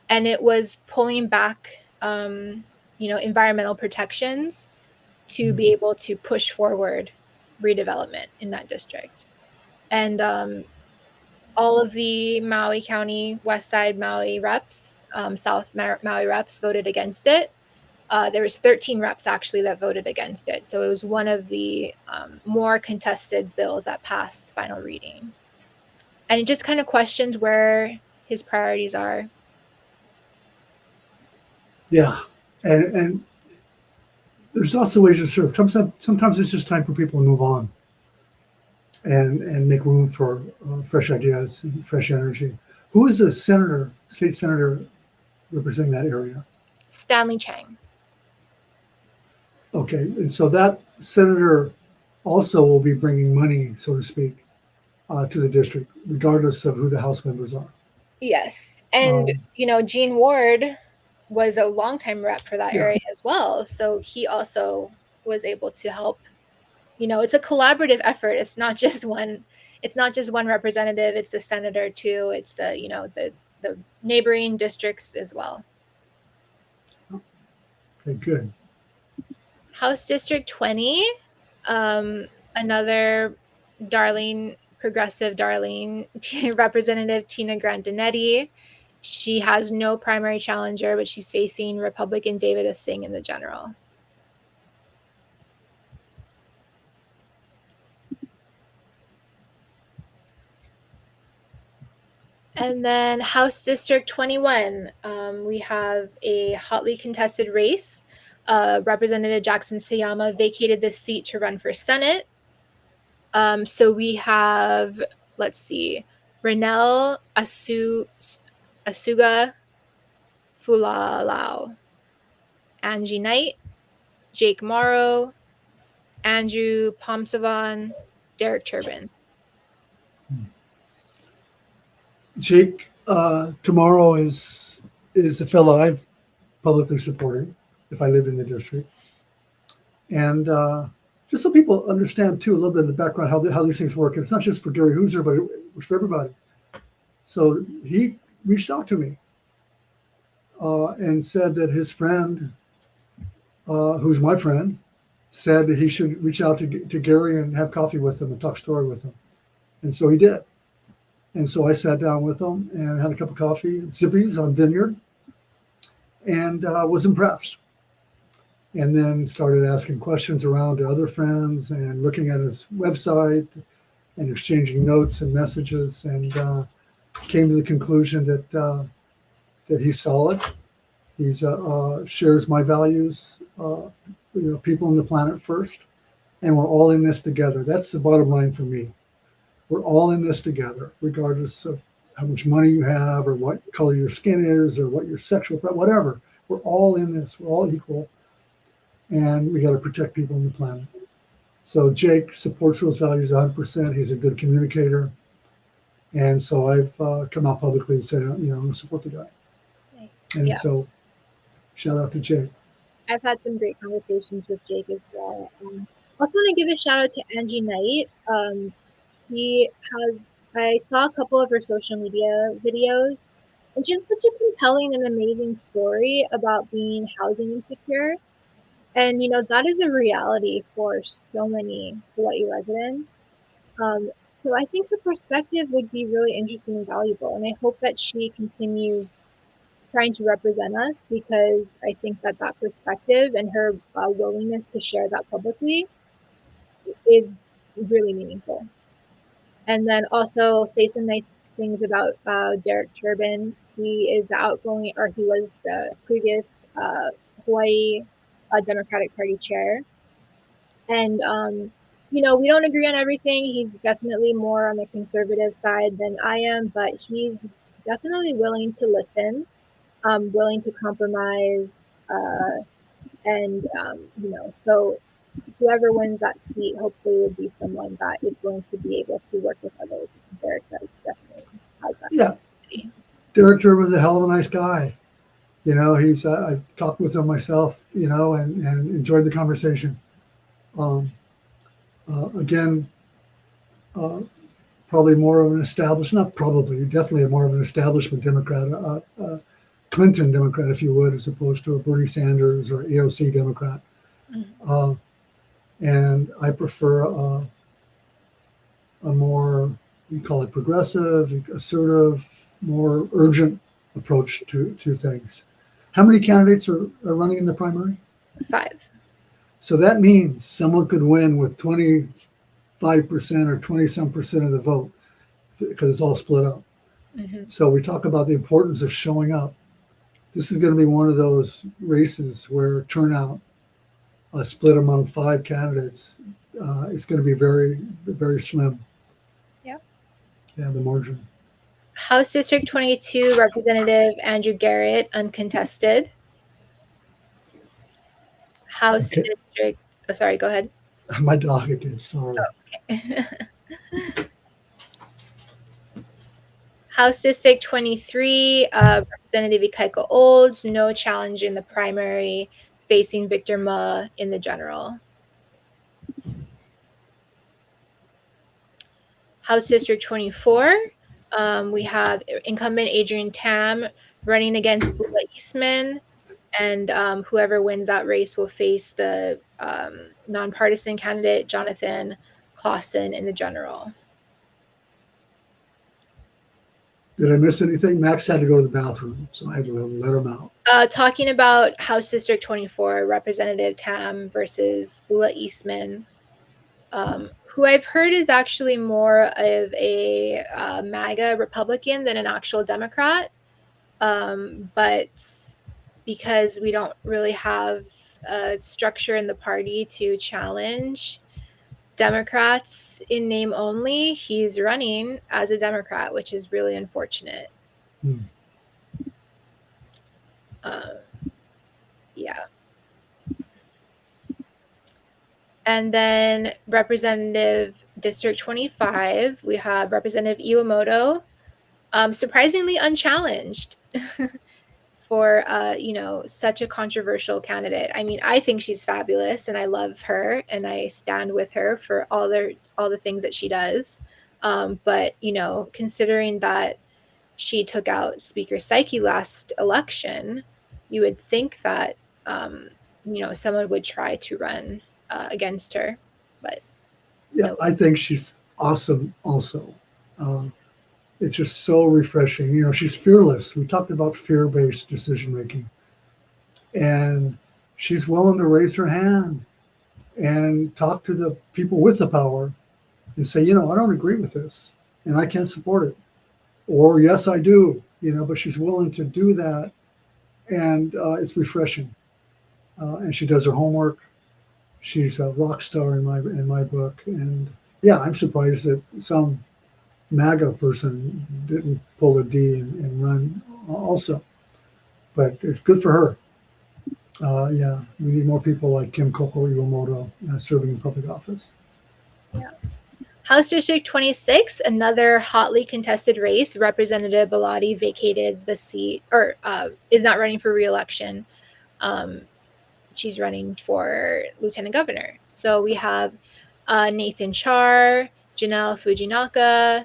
And it was pulling back environmental protections to be able to push forward redevelopment in that district. And all of the Maui County, West Side Maui reps, South Maui reps voted against it. There was 13 reps actually that voted against it. So it was one of the more contested bills that passed final reading. And it just kind of questions where his priorities are. Yeah. And there's lots of ways to serve. Sometimes it's just time for people to move on and make room for fresh ideas and fresh energy. Who is the state senator representing that area? Stanley Chang. Okay, and so that senator also will be bringing money, so to speak, to the district, regardless of who the House members are. Yes, and Gene Ward was a longtime rep for that area as well, so he also was able to help. It's a collaborative effort. It's not just one. It's not just one representative. It's the senator too. It's the neighboring districts as well. Okay, good. House District 20, another progressive darling, Representative Tina Grandinetti. She has no primary challenger, but she's facing Republican David Singh in the general. And then House District 21, we have a hotly contested race. Representative Jackson Sayama vacated this seat to run for Senate. So we have, let's see, Renelle Asuga Fulalau, Angie Knight, Jake Morrow, Andrew Pomsavan, Derek Turbin. Jake tomorrow is a fellow I've publicly supported if I lived in the district. And just so people understand too a little bit of the background, how these things work. It's not just for Gary Hooser, but it's for everybody. So he reached out to me and said that his friend, who's my friend, said that he should reach out to Gary and have coffee with him and talk story with him. And so he did. And so I sat down with him and had a cup of coffee at Zippy's on Vineyard and was impressed. And then started asking questions around to other friends and looking at his website and exchanging notes and messages, and came to the conclusion that he's solid. He's shares my values, people on the planet first, and we're all in this together. That's the bottom line for me. We're all in this together, regardless of how much money you have or what color your skin is or what your sexual, whatever. We're all in this. We're all equal. And we got to protect people on the planet. So Jake supports those values 100%. He's a good communicator. And so I've come out publicly and said, I'm going to support the guy. Nice. And so shout out to Jake. I've had some great conversations with Jake as well. Also want to give a shout out to Angie Knight. I saw a couple of her social media videos, and she has such a compelling and amazing story about being housing insecure. And, that is a reality for so many Hawaii residents. So I think her perspective would be really interesting and valuable. And I hope that she continues trying to represent us, because I think that perspective and her willingness to share that publicly is really meaningful. And then also say some nice things about Derek Turbin. He was the previous Hawaii Democratic Party chair. And, we don't agree on everything. He's definitely more on the conservative side than I am, but he's definitely willing to listen, willing to compromise. So whoever wins that seat hopefully would be someone that is going to be able to work with others. Derek does definitely has that. Yeah. Capacity. Derek Turbin's a hell of a nice guy. I've talked with him myself, and enjoyed the conversation. Probably more of an definitely more of an establishment Democrat, Clinton Democrat, if you would, as opposed to a Bernie Sanders or AOC Democrat. And I prefer a more, we call it progressive, assertive, more urgent approach to things. How many candidates are running in the primary? 5. So that means someone could win with 25% or 20-some% of the vote because it's all split up. So we talk about the importance of showing up. This is going to be one of those races where turnout, split among 5 candidates, it's going to be very, very slim. Yeah. Yeah, the margin. House District 22, Representative Andrew Garrett, uncontested. House District, oh, sorry, go ahead. My dog again, sorry. Oh, okay. House District 23, Representative Ikaika Olds, no challenge in the primary, facing Victor Ma in the general. House District 24, we have incumbent Adrian Tam running against Bula Eastman, and whoever wins that race will face the nonpartisan candidate Jonathan Clausen in the general. Did I miss anything? Max had to go to the bathroom, so I had to let him out. Talking about House District 24, Representative Tam versus Bula Eastman, who I've heard is actually more of a MAGA Republican than an actual Democrat. But because we don't really have a structure in the party to challenge Democrats in name only, he's running as a Democrat, which is really unfortunate. Yeah. And then Representative District 25, we have Representative Iwamoto, surprisingly unchallenged for such a controversial candidate. I mean, I think she's fabulous and I love her and I stand with her for all the things that she does. But considering that she took out Speaker Psyche last election, you would think that someone would try to run against her. But yeah, no. I think she's awesome also. It's just so refreshing. She's fearless. We talked about fear-based decision-making. And she's willing to raise her hand and talk to the people with the power and say, I don't agree with this and I can't support it. Or, yes, I do, but she's willing to do that. And it's refreshing. And she does her homework. She's a rock star in my book. And, yeah, I'm surprised that some MAGA person didn't pull a D and run also, but it's good for her. Yeah, we need more people like Kim Koko Iwamoto serving in public office. Yeah. House District 26, another hotly contested race. Representative Bellotti vacated the seat, or is not running for re-election. She's running for lieutenant governor. So we have Nathan Char, Janelle Fujinaka,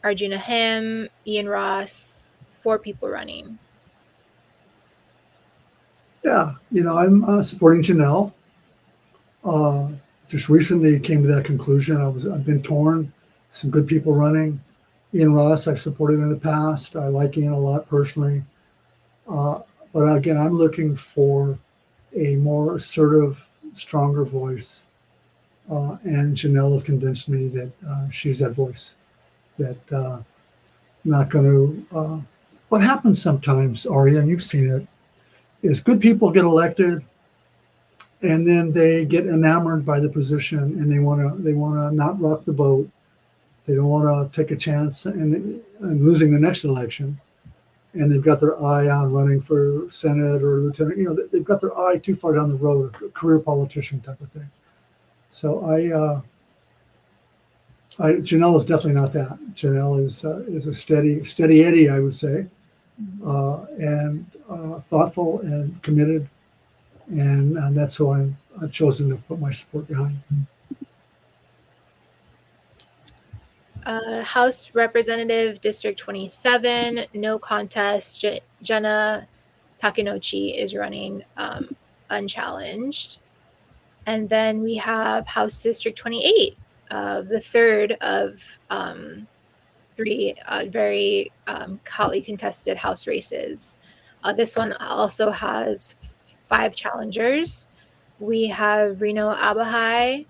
Arjuna Hem, Ian Ross, 4 people running. Yeah, I'm supporting Janelle. Just recently came to that conclusion. I've been torn. Some good people running. Ian Ross I've supported in the past. I like Ian a lot personally. But again, I'm looking for a more assertive, stronger voice. And Janelle has convinced me that she's that voice. That not going to. What happens sometimes, Aria, and you've seen it, is good people get elected, and then they get enamored by the position, and they want to not rock the boat. They don't want to take a chance in losing the next election, and they've got their eye on running for Senate or lieutenant. They've got their eye too far down the road, a career politician type of thing. So Janelle is definitely not that. Janelle is a steady Eddie, I would say, and thoughtful and committed, and that's who I've chosen to put my support behind. House Representative District 27, no contest. Jenna Takenouchi is running unchallenged. And then we have House District 28, the third of three very hotly contested House races. This one also has 5 challengers. We have Reno Abahai,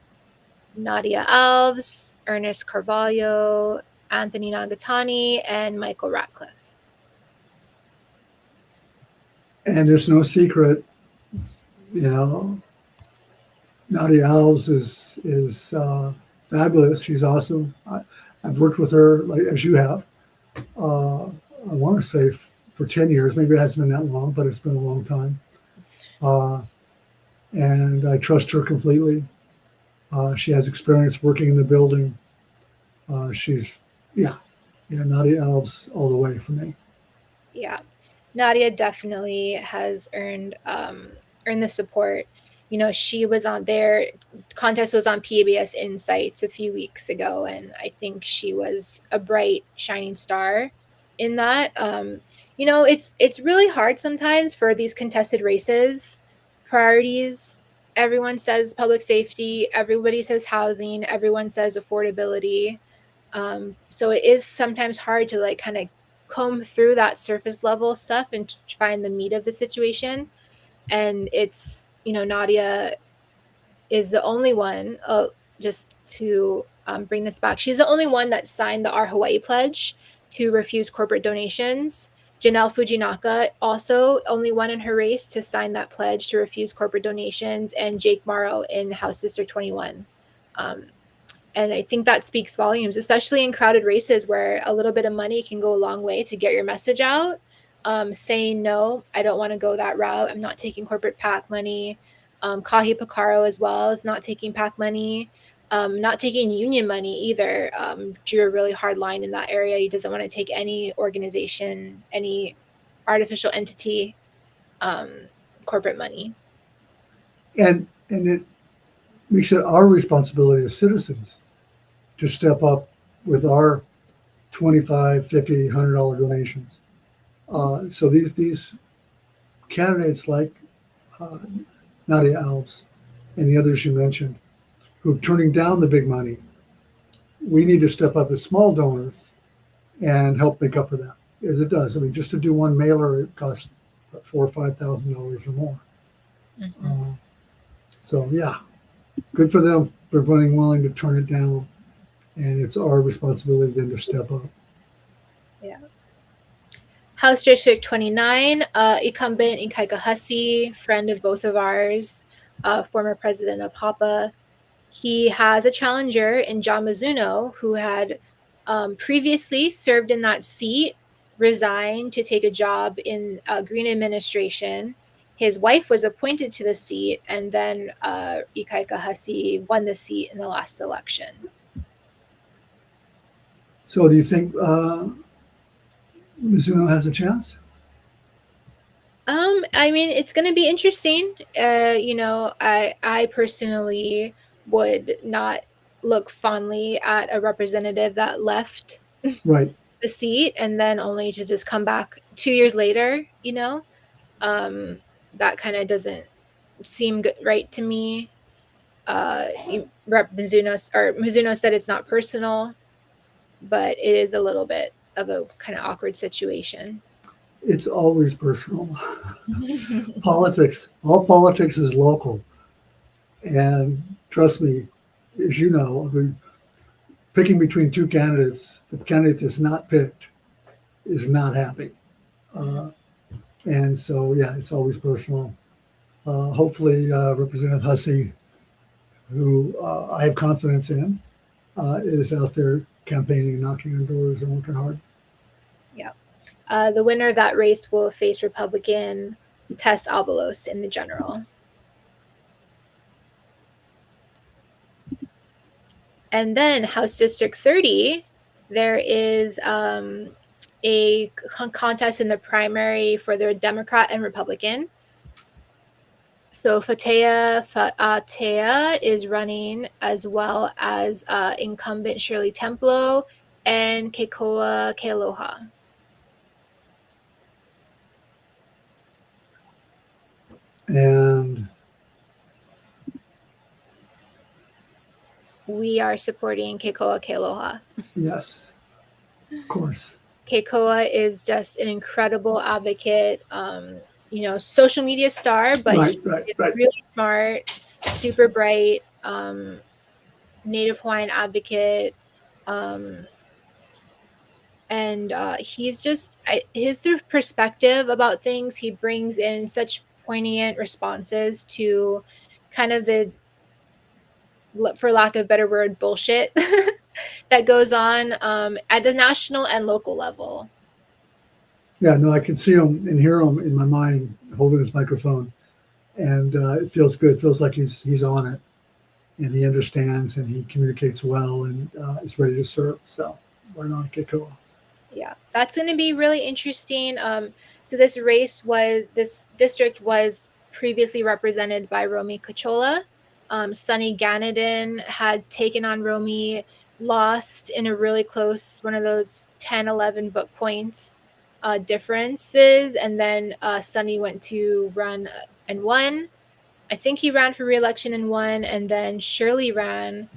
Nadia Alves, Ernest Carvalho, Anthony Nagatani, and Michael Ratcliffe. And there's no secret, Nadia Alves is fabulous. She's awesome. I've worked with her, like as you have. I want to say for 10 years. Maybe it hasn't been that long, but it's been a long time. And I trust her completely. She has experience working in the building. She's, Nadia Alves all the way for me. Yeah, Nadia definitely has earned the support. She was on their contest was on PBS Insights a few weeks ago, and I think she was a bright, shining star in that. It's really hard sometimes for these contested races. Priorities, everyone says public safety, everybody says housing, everyone says affordability. So it is sometimes hard to like kind of comb through that surface level stuff and find the meat of the situation. And it's, Nadia is the only one, just to bring this back, she's the only one that signed the Our Hawaii Pledge to refuse corporate donations. Janelle Fujinaka, also only one in her race to sign that pledge to refuse corporate donations, and Jake Morrow in House District 21. And I think that speaks volumes, especially in crowded races where a little bit of money can go a long way to get your message out. Saying, no, I don't want to go that route. I'm not taking corporate PAC money. Kahi Picaro as well is not taking PAC money. Not taking union money either. Drew a really hard line in that area. He doesn't want to take any organization, any artificial entity, corporate money. And it makes it our responsibility as citizens to step up with our $25, $50, $100 donations. So these candidates like Nadia Alves and the others you mentioned, who are turning down the big money, we need to step up as small donors and help make up for that, as it does. I mean, just to do one mailer, it costs $4,000 or $5,000 or more. Mm-hmm. So yeah, good for them for being willing to turn it down, and it's our responsibility then to step up. Yeah. House District 29, incumbent Ikaika Hussey, friend of both of ours, former president of HAPA. He has a challenger in John Mizuno, who had previously served in that seat, resigned to take a job in Green administration. His wife was appointed to the seat, and then Ikaika Hussey won the seat in the last election. So do you think Mizuno has a chance? I mean, it's going to be interesting. I personally would not look fondly at a representative that left right the seat and then only to just come back 2 years later. That kind of doesn't seem good, right to me. Mizuno said it's not personal, but it is a little bit of a kind of awkward situation. It's always personal. All politics is local. And trust me, as you know, I mean, picking between two candidates, the candidate that's not picked is not happy. And so, yeah, it's always personal. Hopefully, Representative Hussey, who I have confidence in, is out there campaigning, knocking on doors, and working hard. Yeah. The winner of that race will face Republican Tess Avalos in the general. And then House District 30, there is a contest in the primary for the Democrat and Republican. So Fatea Fa'atea is running, as well as incumbent Shirley Templo and Keikoa Kealoha. And we are supporting Keikoa Kealoha. yes, of course. Keikoa is just an incredible advocate, social media star, but Right, he right, is right. really smart, super bright, Native Hawaiian advocate. And he's just his perspective about things. He brings in such poignant responses to kind of the, for lack of a better word, bullshit that goes on at the national and local level. Yeah, no, I can see him and hear him in my mind holding his microphone, and it feels good. It feels like he's on it, and he understands, and he communicates well, and is ready to serve. So, right on, Keikoa. Yeah, that's going to be really interesting. So this district was previously represented by Romy Kachola. Sunny Ganadin had taken on Romy, lost in a really close, one of those 10, 11 vote points differences. And then Sunny went to run and won. I think he ran for re-election and won. And then Shirley ran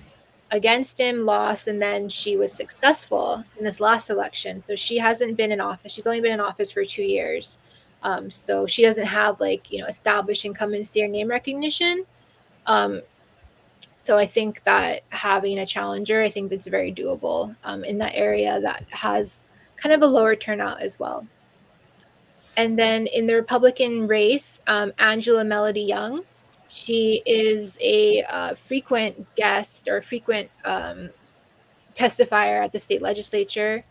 against him, lost, and then she was successful in this last election. So she hasn't been in office. She's only been in office for 2 years. So she doesn't have established incumbency or name recognition. So I think that having a challenger, I think that's very doable in that area that has kind of a lower turnout as well. And then in the Republican race, Angela Melody Young, she is a frequent guest or frequent testifier at the state legislature,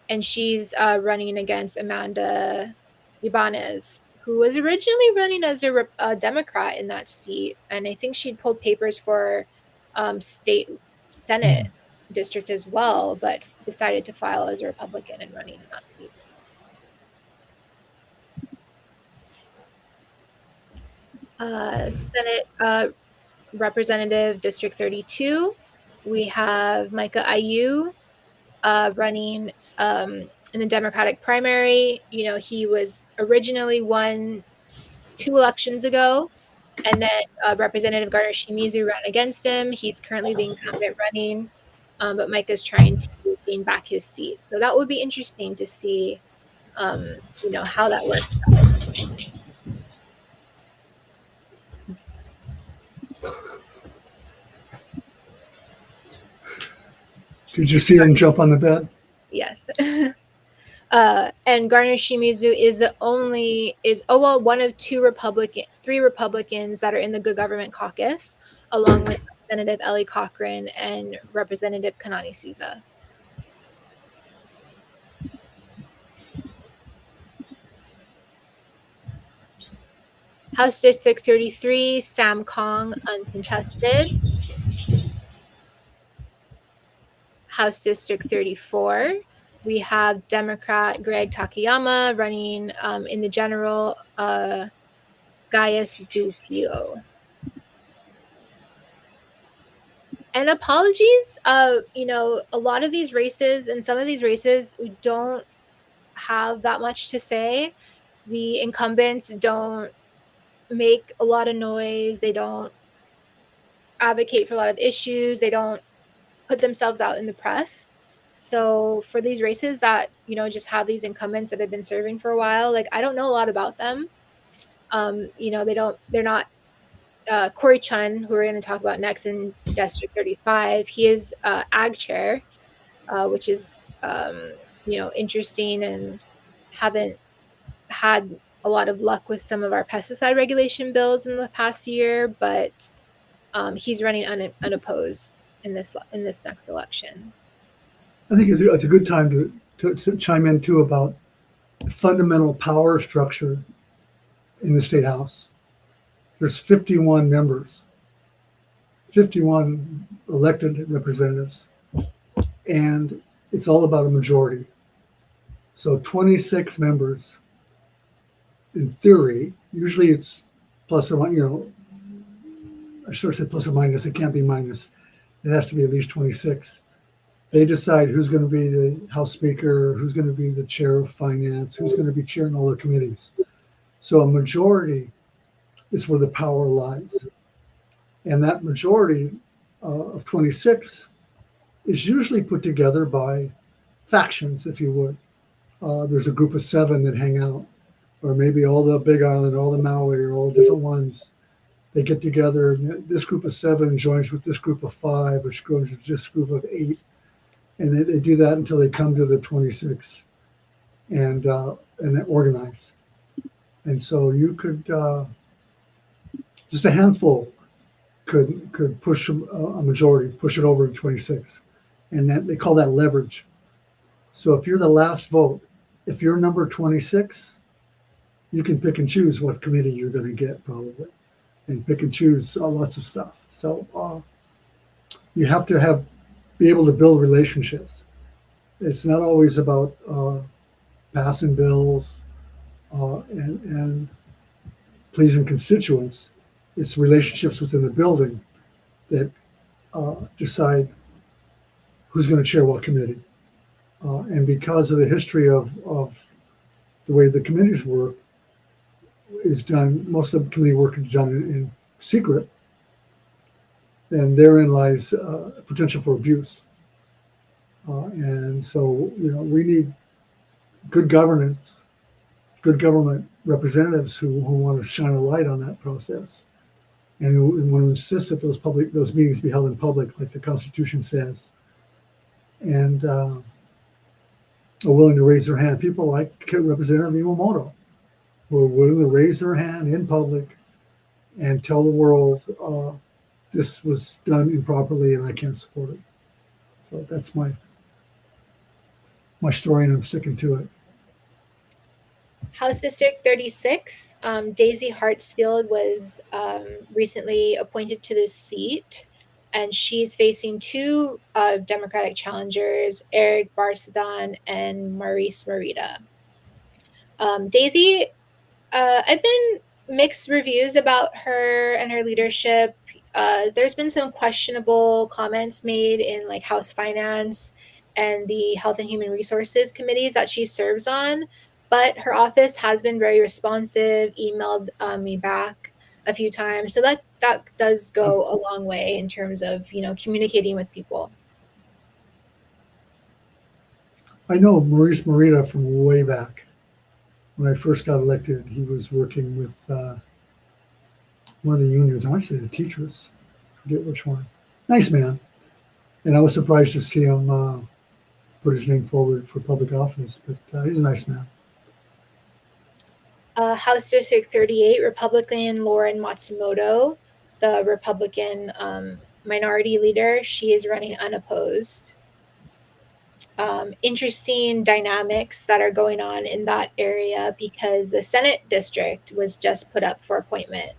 and she's running against Amanda Ibanez, who was originally running as a Democrat in that seat, and I think she'd pulled papers for state Senate district as well, but decided to file as a Republican and running in that seat. Senate Representative District 32, we have Micah Ayu running in the Democratic primary. He was originally won 2 elections ago, and then Representative Garner Shimizu ran against him. He's currently the incumbent running, but Micah's trying to gain back his seat. So that would be interesting to see, how that works out. Did you see him jump on the bed? Yes. And Garner Shimizu is one of three Republicans that are in the Good Government Caucus, along with Representative Ellie Cochran and Representative Kanani Souza. House District 33, Sam Kong, uncontested. House District 34, we have Democrat Greg Takayama running in the general Gaius Dufio. And apologies, a lot of these races and some of these races, we don't have that much to say. The incumbents don't make a lot of noise. They don't advocate for a lot of issues. They don't put themselves out in the press. So for these races that, just have these incumbents that have been serving for a while, I don't know a lot about them. They're not Corey Chun, who we're going to talk about next in District 35. He is ag chair, which is, interesting, and haven't had a lot of luck with some of our pesticide regulation bills in the past year, but he's running unopposed in this next election. I think it's a good time to chime in too about the fundamental power structure in the state house. There's 51 members, 51 elected representatives, and it's all about a majority. So 26 members, in theory, usually it's plus or minus, I should have said plus or minus, it can't be minus. It has to be at least 26. They decide who's going to be the House Speaker, who's going to be the chair of finance, who's going to be chairing all the committees. So a majority is where the power lies. And that majority of 26 is usually put together by factions, if you would. There's a group of 7 that hang out, or maybe all the Big Island, all the Maui, or all different ones. They get together. This group of 7 joins with this group of 5, which joins with this group of 8. And they do that until they come to the 26 and they organize. And so you could, just a handful could push a majority, push it over to 26. And that, they call that leverage. So if you're the last vote, if you're number 26, you can pick and choose what committee you're going to get probably, and pick and choose lots of stuff. So you have to be able to build relationships. It's not always about passing bills and pleasing constituents. It's relationships within the building that decide who's going to chair what committee. And because of the history of the way the committees work is done, most of the committee work is done in secret, and therein lies potential for abuse. And so, we need good governance, good government representatives who want to shine a light on that process, and who want to insist that those meetings be held in public, like the Constitution says, and are willing to raise their hand. People like Representative Iwamoto, who are willing to raise their hand in public and tell the world this was done improperly and I can't support it. So that's my story, and I'm sticking to it. House District 36, Daisy Hartsfield was recently appointed to this seat, and she's facing 2 Democratic challengers, Eric Barsadan and Maurice Merida. Daisy, I've been mixed reviews about her and her leadership. There's been some questionable comments made in like House Finance and the Health and Human Resources committees that she serves on, but her office has been very responsive, emailed me back a few times. So that does go a long way in terms of, communicating with people. I know Maurice Merida from way back. When I first got elected, he was working with one of the unions. I want to say the teachers. I forget which one. Nice man. And I was surprised to see him put his name forward for public office, but he's a nice man. House District 38, Republican Lauren Matsumoto, the Republican minority leader, she is running unopposed. Interesting dynamics that are going on in that area because the Senate district was just put up for appointment.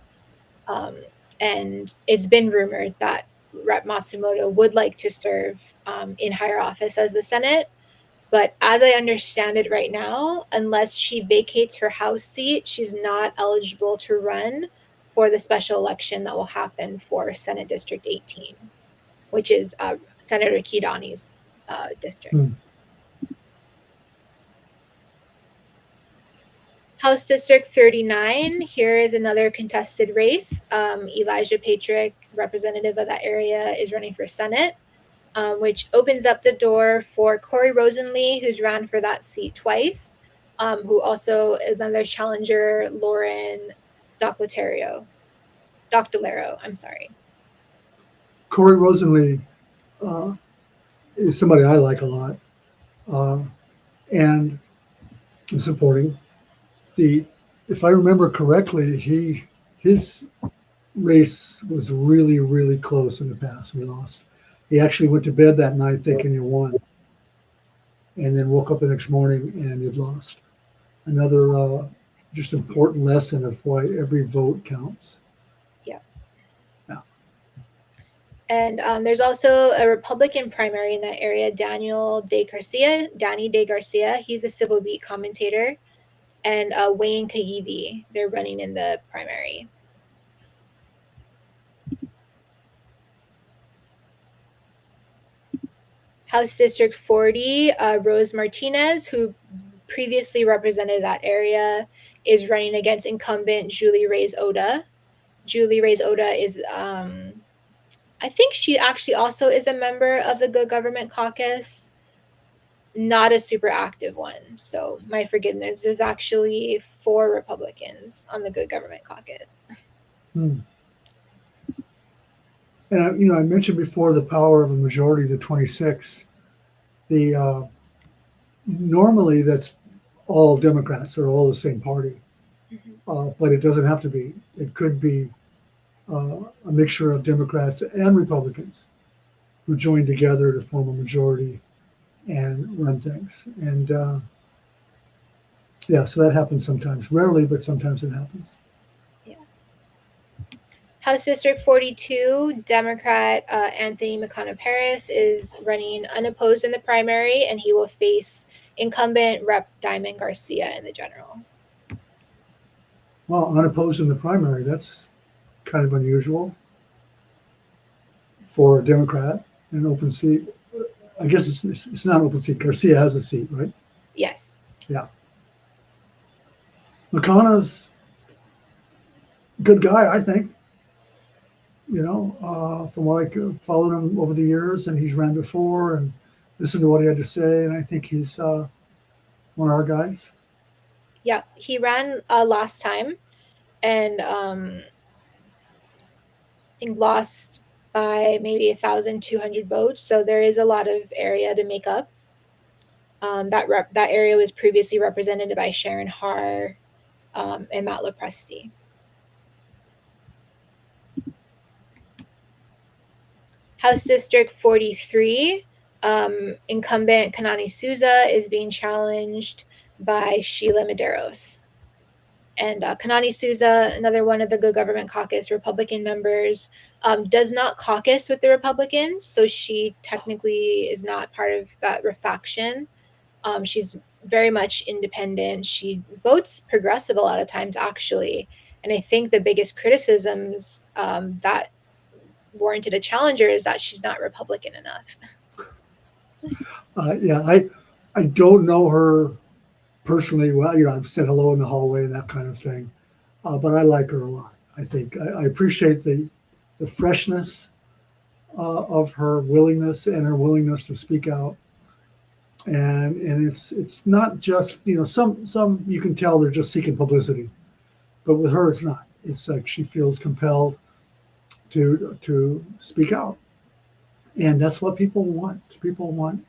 And it's been rumored that Rep. Matsumoto would like to serve in higher office as the Senate. But as I understand it right now, unless she vacates her House seat, she's not eligible to run for the special election that will happen for Senate District 18, which is Senator Kidani's district. House District 39, here is another contested race. Elijah Patrick, representative of that area, is running for Senate, which opens up the door for Corey Rosenlee, who's ran for that seat twice, who also another challenger, Lauren Doctolero. I'm sorry. Corey Rosenlee is somebody I like a lot, and I'm supporting. If I remember correctly, his race was really, really close in the past. We lost. He actually went to bed that night thinking he won, and then woke up the next morning and he'd lost. Another just important lesson of why every vote counts. Yeah. Yeah. And there's also a Republican primary in that area, Danny De Garcia. He's a Civil Beat commentator. And Wayne Kaivi, they're running in the primary. House District 40, Rose Martinez, who previously represented that area, is running against incumbent Julie Reyes Oda. Julie Reyes Oda is, I think she actually also is a member of the Good Government Caucus, not a super active one. So my forgiveness. There's actually 4 Republicans on the Good Government Caucus. Hmm. And I mentioned before the power of a majority, the 26. The normally that's all Democrats or all the same party, but it doesn't have to be. It could be a mixture of Democrats and Republicans who join together to form a majority and run things. And yeah, so that happens sometimes, rarely, but sometimes it happens. Yeah. House District 42, Democrat Anthony McConnell Paris is running unopposed in the primary, and he will face incumbent Rep. Diamond Garcia in the general. Well, unopposed in the primary, that's kind of unusual for a Democrat in an open seat. I guess it's not an open seat. Garcia has a seat, right? Yes. Yeah. McConnell's a good guy, I think. From what I followed him over the years, and he's ran before and listened to what he had to say, and I think he's one of our guys. Yeah, he ran last time, and I think lost by maybe 1,200 votes. So there is a lot of area to make up. That area was previously represented by Sharon Har and Matt LaPresti. House District 43, incumbent Kanani Souza is being challenged by Sheila Medeiros. And Kanani Souza, another one of the Good Government Caucus Republican members, does not caucus with the Republicans, so she technically is not part of that faction. She's very much independent. She votes progressive a lot of times, actually. And I think the biggest criticisms that warranted a challenger is that she's not Republican enough. Yeah, I don't know her personally well. I've said hello in the hallway and that kind of thing, but I like her a lot. I think I appreciate the freshness of her willingness and her willingness to speak out. And it's not just some you can tell they're just seeking publicity, but with her it's not. It's like she feels compelled to speak out, and that's what people want. People want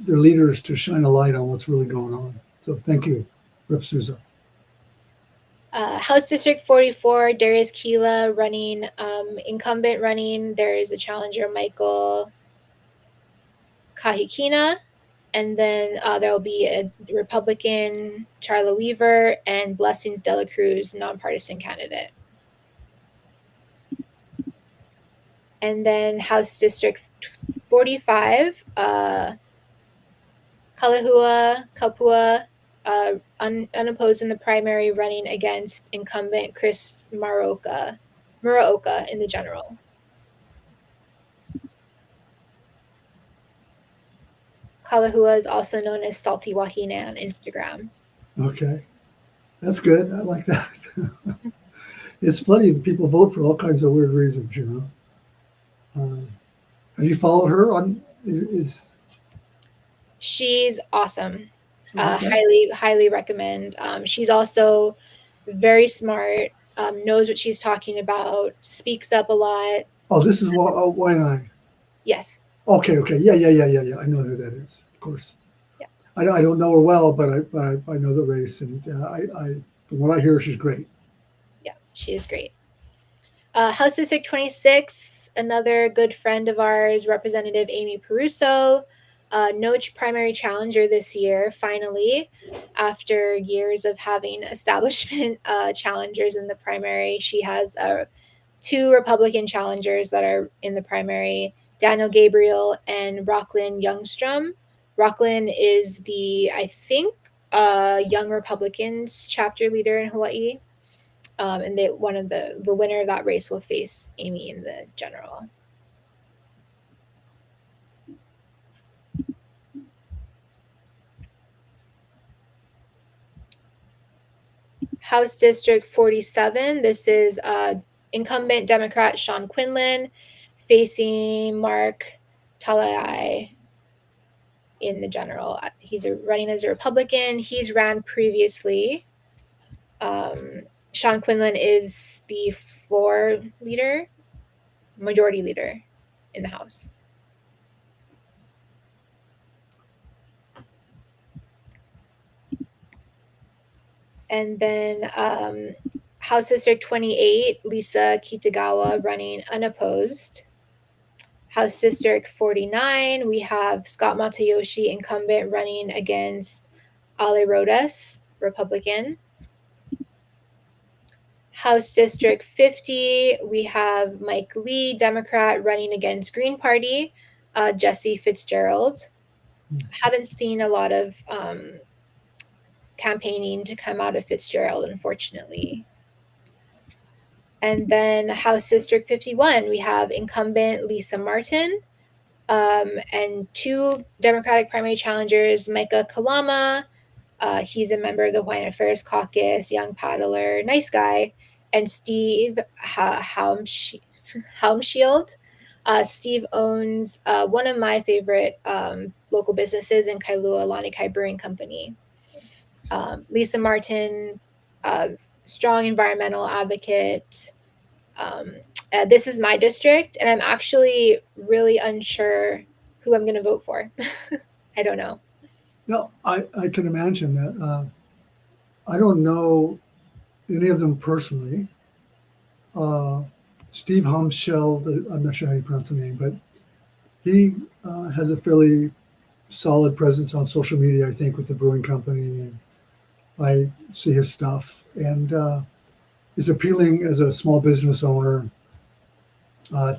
their leaders to shine a light on what's really going on. So thank you, Rep. Souza. House District 44, Darius Keela running, incumbent running. There is a challenger, Michael Kahikina. And then there will be a Republican, Charla Weaver, and Blessings Dela Cruz, nonpartisan candidate. And then House District 45, Kalahua Kapua, unopposed in the primary, running against incumbent Chris Muraoka in the general. Kalahua is also known as Salty Wahine on Instagram. Okay, that's good. I like that. It's funny that people vote for all kinds of weird reasons, Have you followed her on? She's awesome. Okay. Highly recommend. She's also very smart, knows what she's talking about, speaks up a lot. Oh, this is Waianae. Yes. Okay. Yeah. I know who that is, of course. Yeah. I don't know her well, but I know the race, and from what I hear, she's great. Yeah, she is great. House District 26, another good friend of ours, Representative Amy Peruso. No primary challenger this year, finally, after years of having establishment challengers in the primary. She has 2 Republican challengers that are in the primary, Daniel Gabriel and Rocklyn Youngstrom. Rocklyn is the, I think, Young Republicans chapter leader in Hawaii. And the winner of that race will face Amy in the general. House District 47, this is incumbent Democrat Sean Quinlan facing Mark Talai in the general. He's running as a Republican. He's ran previously. Sean Quinlan is the floor leader, majority leader in the House. And then House District 28, Lisa Kitagawa running unopposed. House District 49, we have Scott Matayoshi, incumbent, running against Ale Rodas, Republican. House District 50, we have Mike Lee, Democrat, running against Green Party, Jesse Fitzgerald. Haven't seen a lot of campaigning to come out of Fitzgerald, unfortunately. And then House District 51, we have incumbent Lisa Martin, and two Democratic primary challengers, Micah Kalama. He's a member of the Hawaiian Affairs Caucus, young paddler, nice guy, and Steve Helmshield. Steve owns one of my favorite local businesses in Kailua, Lanikai Brewing Company. Lisa Martin, strong environmental advocate. This is my district, and I'm actually really unsure who I'm going to vote for. I don't know. No, I can imagine that. I don't know any of them personally. Steve Humschild, I'm not sure how you pronounce the name, but he has a fairly solid presence on social media, I think, with the brewing company. And I see his stuff, and is appealing as a small business owner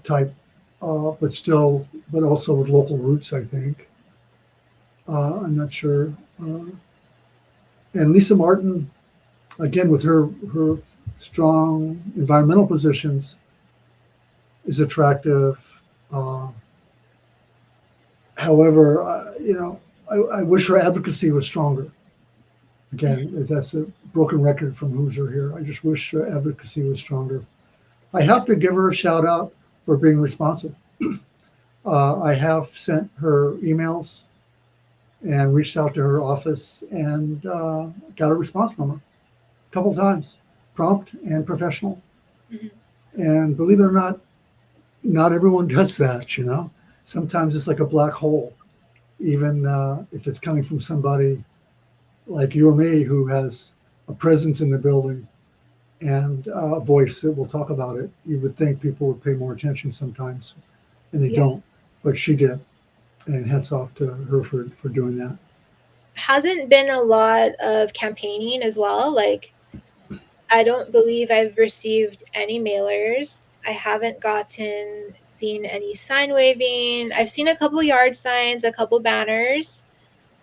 type, but also with local roots, I think. I'm not sure. And Lisa Martin, again, with her strong environmental positions, is attractive. However, I wish her advocacy was stronger. Again, if that's a broken record from Hoosier here, I just wish her advocacy was stronger. I have to give her a shout out for being responsive. I have sent her emails and reached out to her office and got a response from her a couple times, prompt and professional. Mm-hmm. And believe it or not everyone does that, Sometimes it's like a black hole, even if it's coming from somebody like you or me who has a presence in the building and a voice that will talk about it. You would think people would pay more attention sometimes, and they don't, but she did. And hats off to her for doing that. Hasn't been a lot of campaigning as well. Like, I don't believe I've received any mailers. I haven't seen any sign waving. I've seen a couple yard signs, a couple banners.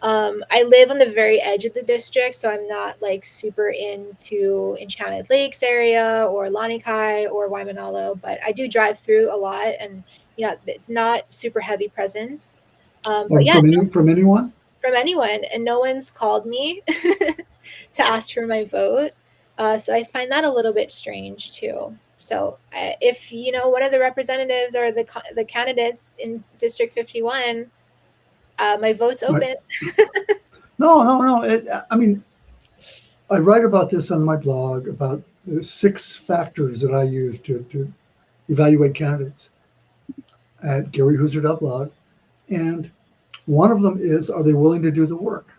I live on the very edge of the district, so I'm not like super into Enchanted Lakes area or Lanikai or Waimanalo, but I do drive through a lot, and it's not super heavy presence. But yeah, from anyone? From anyone, and no one's called me to ask for my vote. So I find that a little bit strange too. So if one of the representatives or the candidates in District 51, my vote's open. No. I write about this on my blog about the 6 factors that I use to evaluate candidates at GaryHoosier.blog. And one of them is, are they willing to do the work?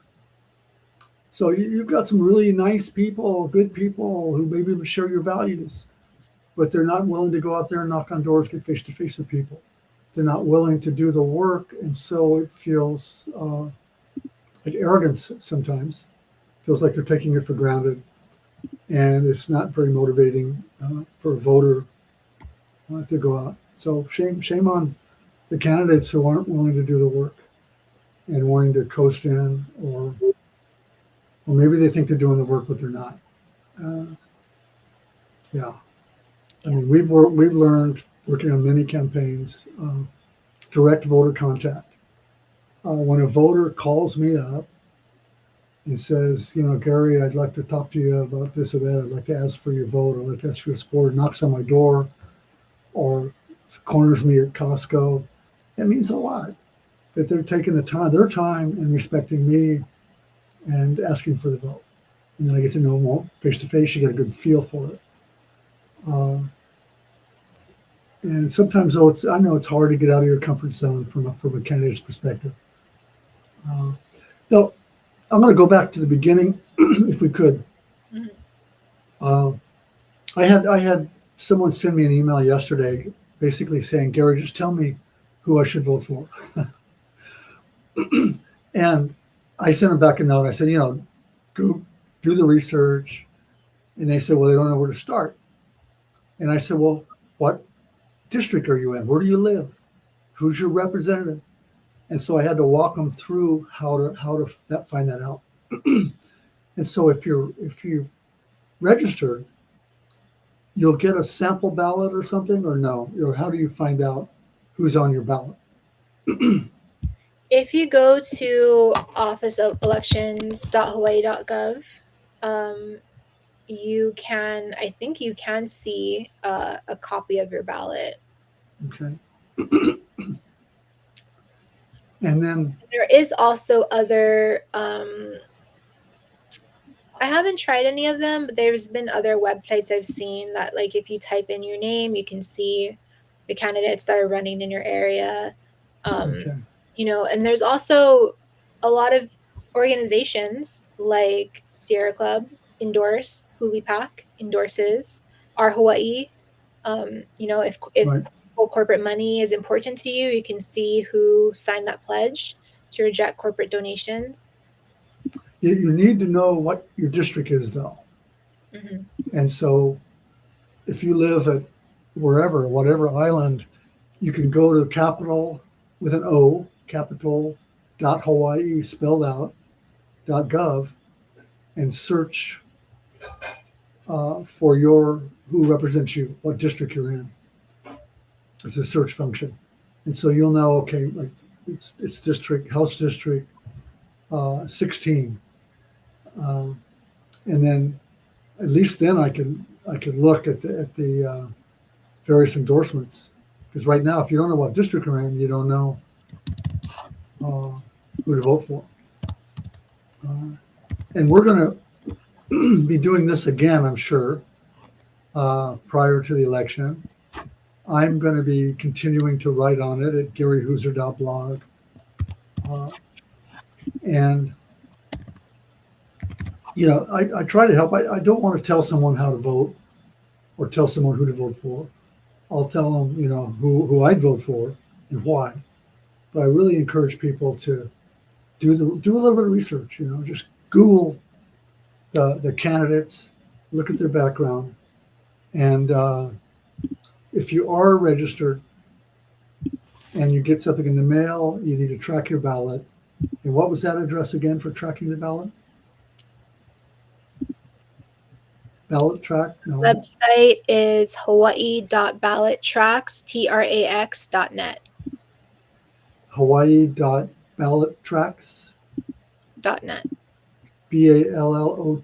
So you've got some really nice people, good people who maybe share your values, but they're not willing to go out there and knock on doors, get face to face with people. They're not willing to do the work, and so it feels like arrogance sometimes. Feels like they're taking it for granted, and it's not very motivating for a voter to go out. So shame on the candidates who aren't willing to do the work and wanting to coast in, or maybe they think they're doing the work, but they're not. I mean, we've learned working on many campaigns, direct voter contact. When a voter calls me up and says, you know, Gary, I'd like to talk to you about this or that. I'd like to ask for your vote. I'd like to ask for your support. Knocks on my door or corners me at Costco. It means a lot that they're taking their time and respecting me and asking for the vote. And then I get to know them all face to face. You get a good feel for it. And sometimes, though, I know it's hard to get out of your comfort zone from a candidate's perspective. Now, I'm going to go back to the beginning, if we could. I had someone send me an email yesterday, basically saying, Gary, just tell me who I should vote for. And I sent them back a note. I said, you know, go do the research. And they said, well, they don't know where to start. And I said, well, what district are you in? Where do you live? Who's your representative? And so I had to walk them through how to find that out. And so if you registered, you'll get a sample ballot or something, or no? Or how do you find out who's on your ballot? If you go to officeofelections.hawaii.gov, I think you can see a copy of your ballot. Okay. And then there is also other, I haven't tried any of them, but there's been other websites I've seen that, like, if you type in your name, you can see the candidates that are running in your area. okay. You know, and there's also a lot of organizations like Sierra Club Huli Pack endorses Our Hawaii. You know, if Right. corporate money is important to you, you can see who signed that pledge to reject corporate donations. You need to know what your district is, though. And so if you live at whatever island, you can go to capital with an O, capital.hawaii spelled out, .gov, and search for who represents you, what district you're in. It's a search function. And so you'll know, okay, like it's district, House District 16. And then at least then I could look at the various endorsements. Because right now, if you don't know what district you're in, you don't know who to vote for. And we're going to be doing this again, I'm sure, prior to the election. I'm going to be continuing to write on it at garyhooser.blog. And, you know, I try to help. I don't want to tell someone how to vote or tell someone who to vote for. I'll tell them, you know, who I'd vote for and why. But I really encourage people to do a little bit of research. You know, just Google the candidates, look at their background, and if you are registered and you get something in the mail, you need to track your ballot. And what was that address again for tracking the ballot? Ballot track? No. Website is hawaii.ballottrax.net. Hawaii.ballottrax. .net. BALLOT.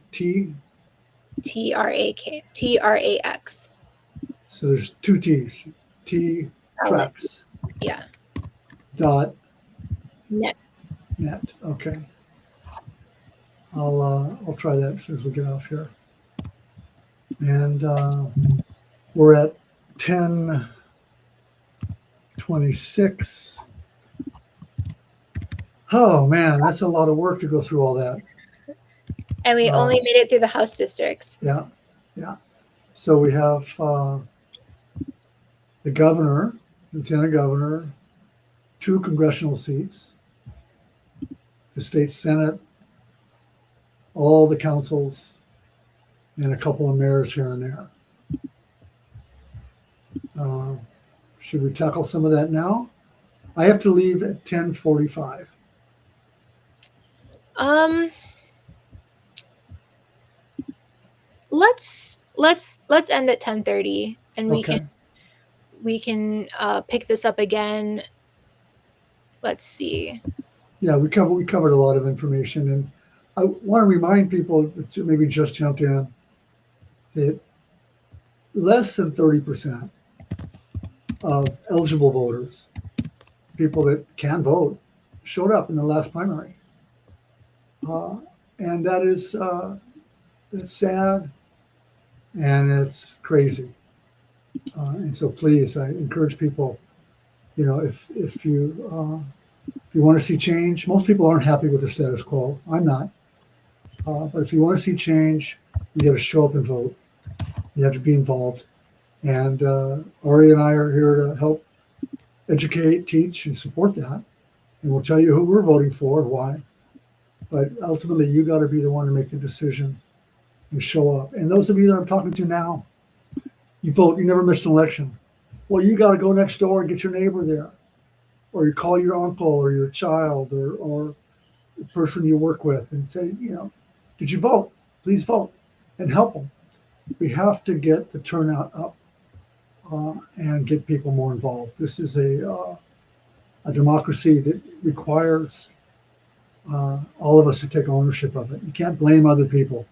TRAX. So there's two T's. T tracks. Yeah. .net. Okay. I'll try that as soon as we get off here. And we're at 10:26. Oh man, that's a lot of work to go through all that. And we only made it through the House districts. Yeah. So we have the governor, lieutenant governor, 2 congressional seats, the state senate, all the councils, and a couple of mayors here and there. Should we tackle some of that now? I have to leave at 10:45. Let's end at 10:30, and Okay. we can pick this up again. Let's see. Yeah, we covered a lot of information, and I want to remind people that maybe just jumped in that less than 30% of eligible voters, people that can vote, showed up in the last primary. And that is it's sad and it's crazy. And so please, I encourage people, if you want to see change, most people aren't happy with the status quo. I'm not. But if you want to see change, you got to show up and vote. You have to be involved. And Ari and I are here to help educate, teach, and support that. And we'll tell you who we're voting for and why. But ultimately, you got to be the one to make the decision and show up. And those of you that I'm talking to now, you vote, you never miss an election. Well, you got to go next door and get your neighbor there. Or you call your uncle or your child or the person you work with and say, did you vote? Please vote and help them. We have to get the turnout up and get people more involved. This is a democracy that requires all of us to take ownership of it. You can't blame other people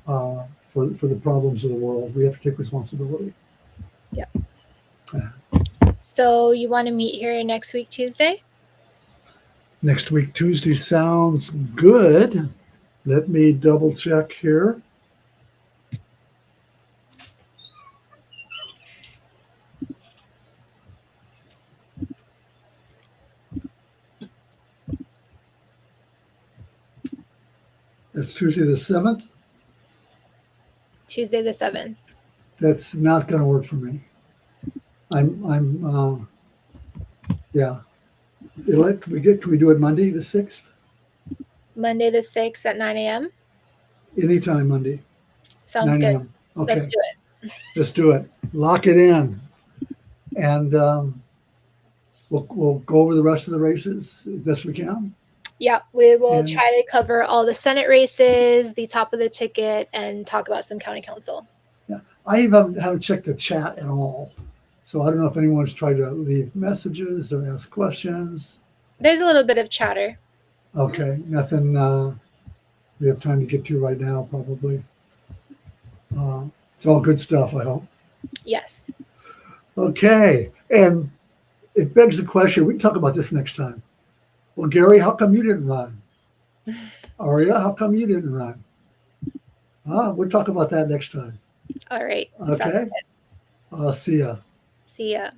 for the problems of the world. We have to take responsibility. Yeah. So you want to meet here next week, Tuesday? Next week, Tuesday sounds good. Let me double check here. That's Tuesday the 7th. Tuesday the 7th. That's not going to work for me. Yeah. Can we do it Monday the 6th? Monday the 6th at 9 a.m.? Anytime Monday. Sounds 9 good. a.m. Okay. Let's do it. Let's do it. Lock it in. And we'll go over the rest of the races as best we can. Yeah, we will try to cover all the Senate races, the top of the ticket, and talk about some county council. Yeah, I haven't checked the chat at all. So I don't know if anyone's tried to leave messages or ask questions. There's a little bit of chatter. Okay, nothing we have time to get to right now, probably. It's all good stuff, I hope. Yes. Okay, and it begs the question, we can talk about this next time. Well, Gary, how come you didn't run? Aria, how come you didn't run? We'll talk about that next time. All right. Okay. See ya. See ya.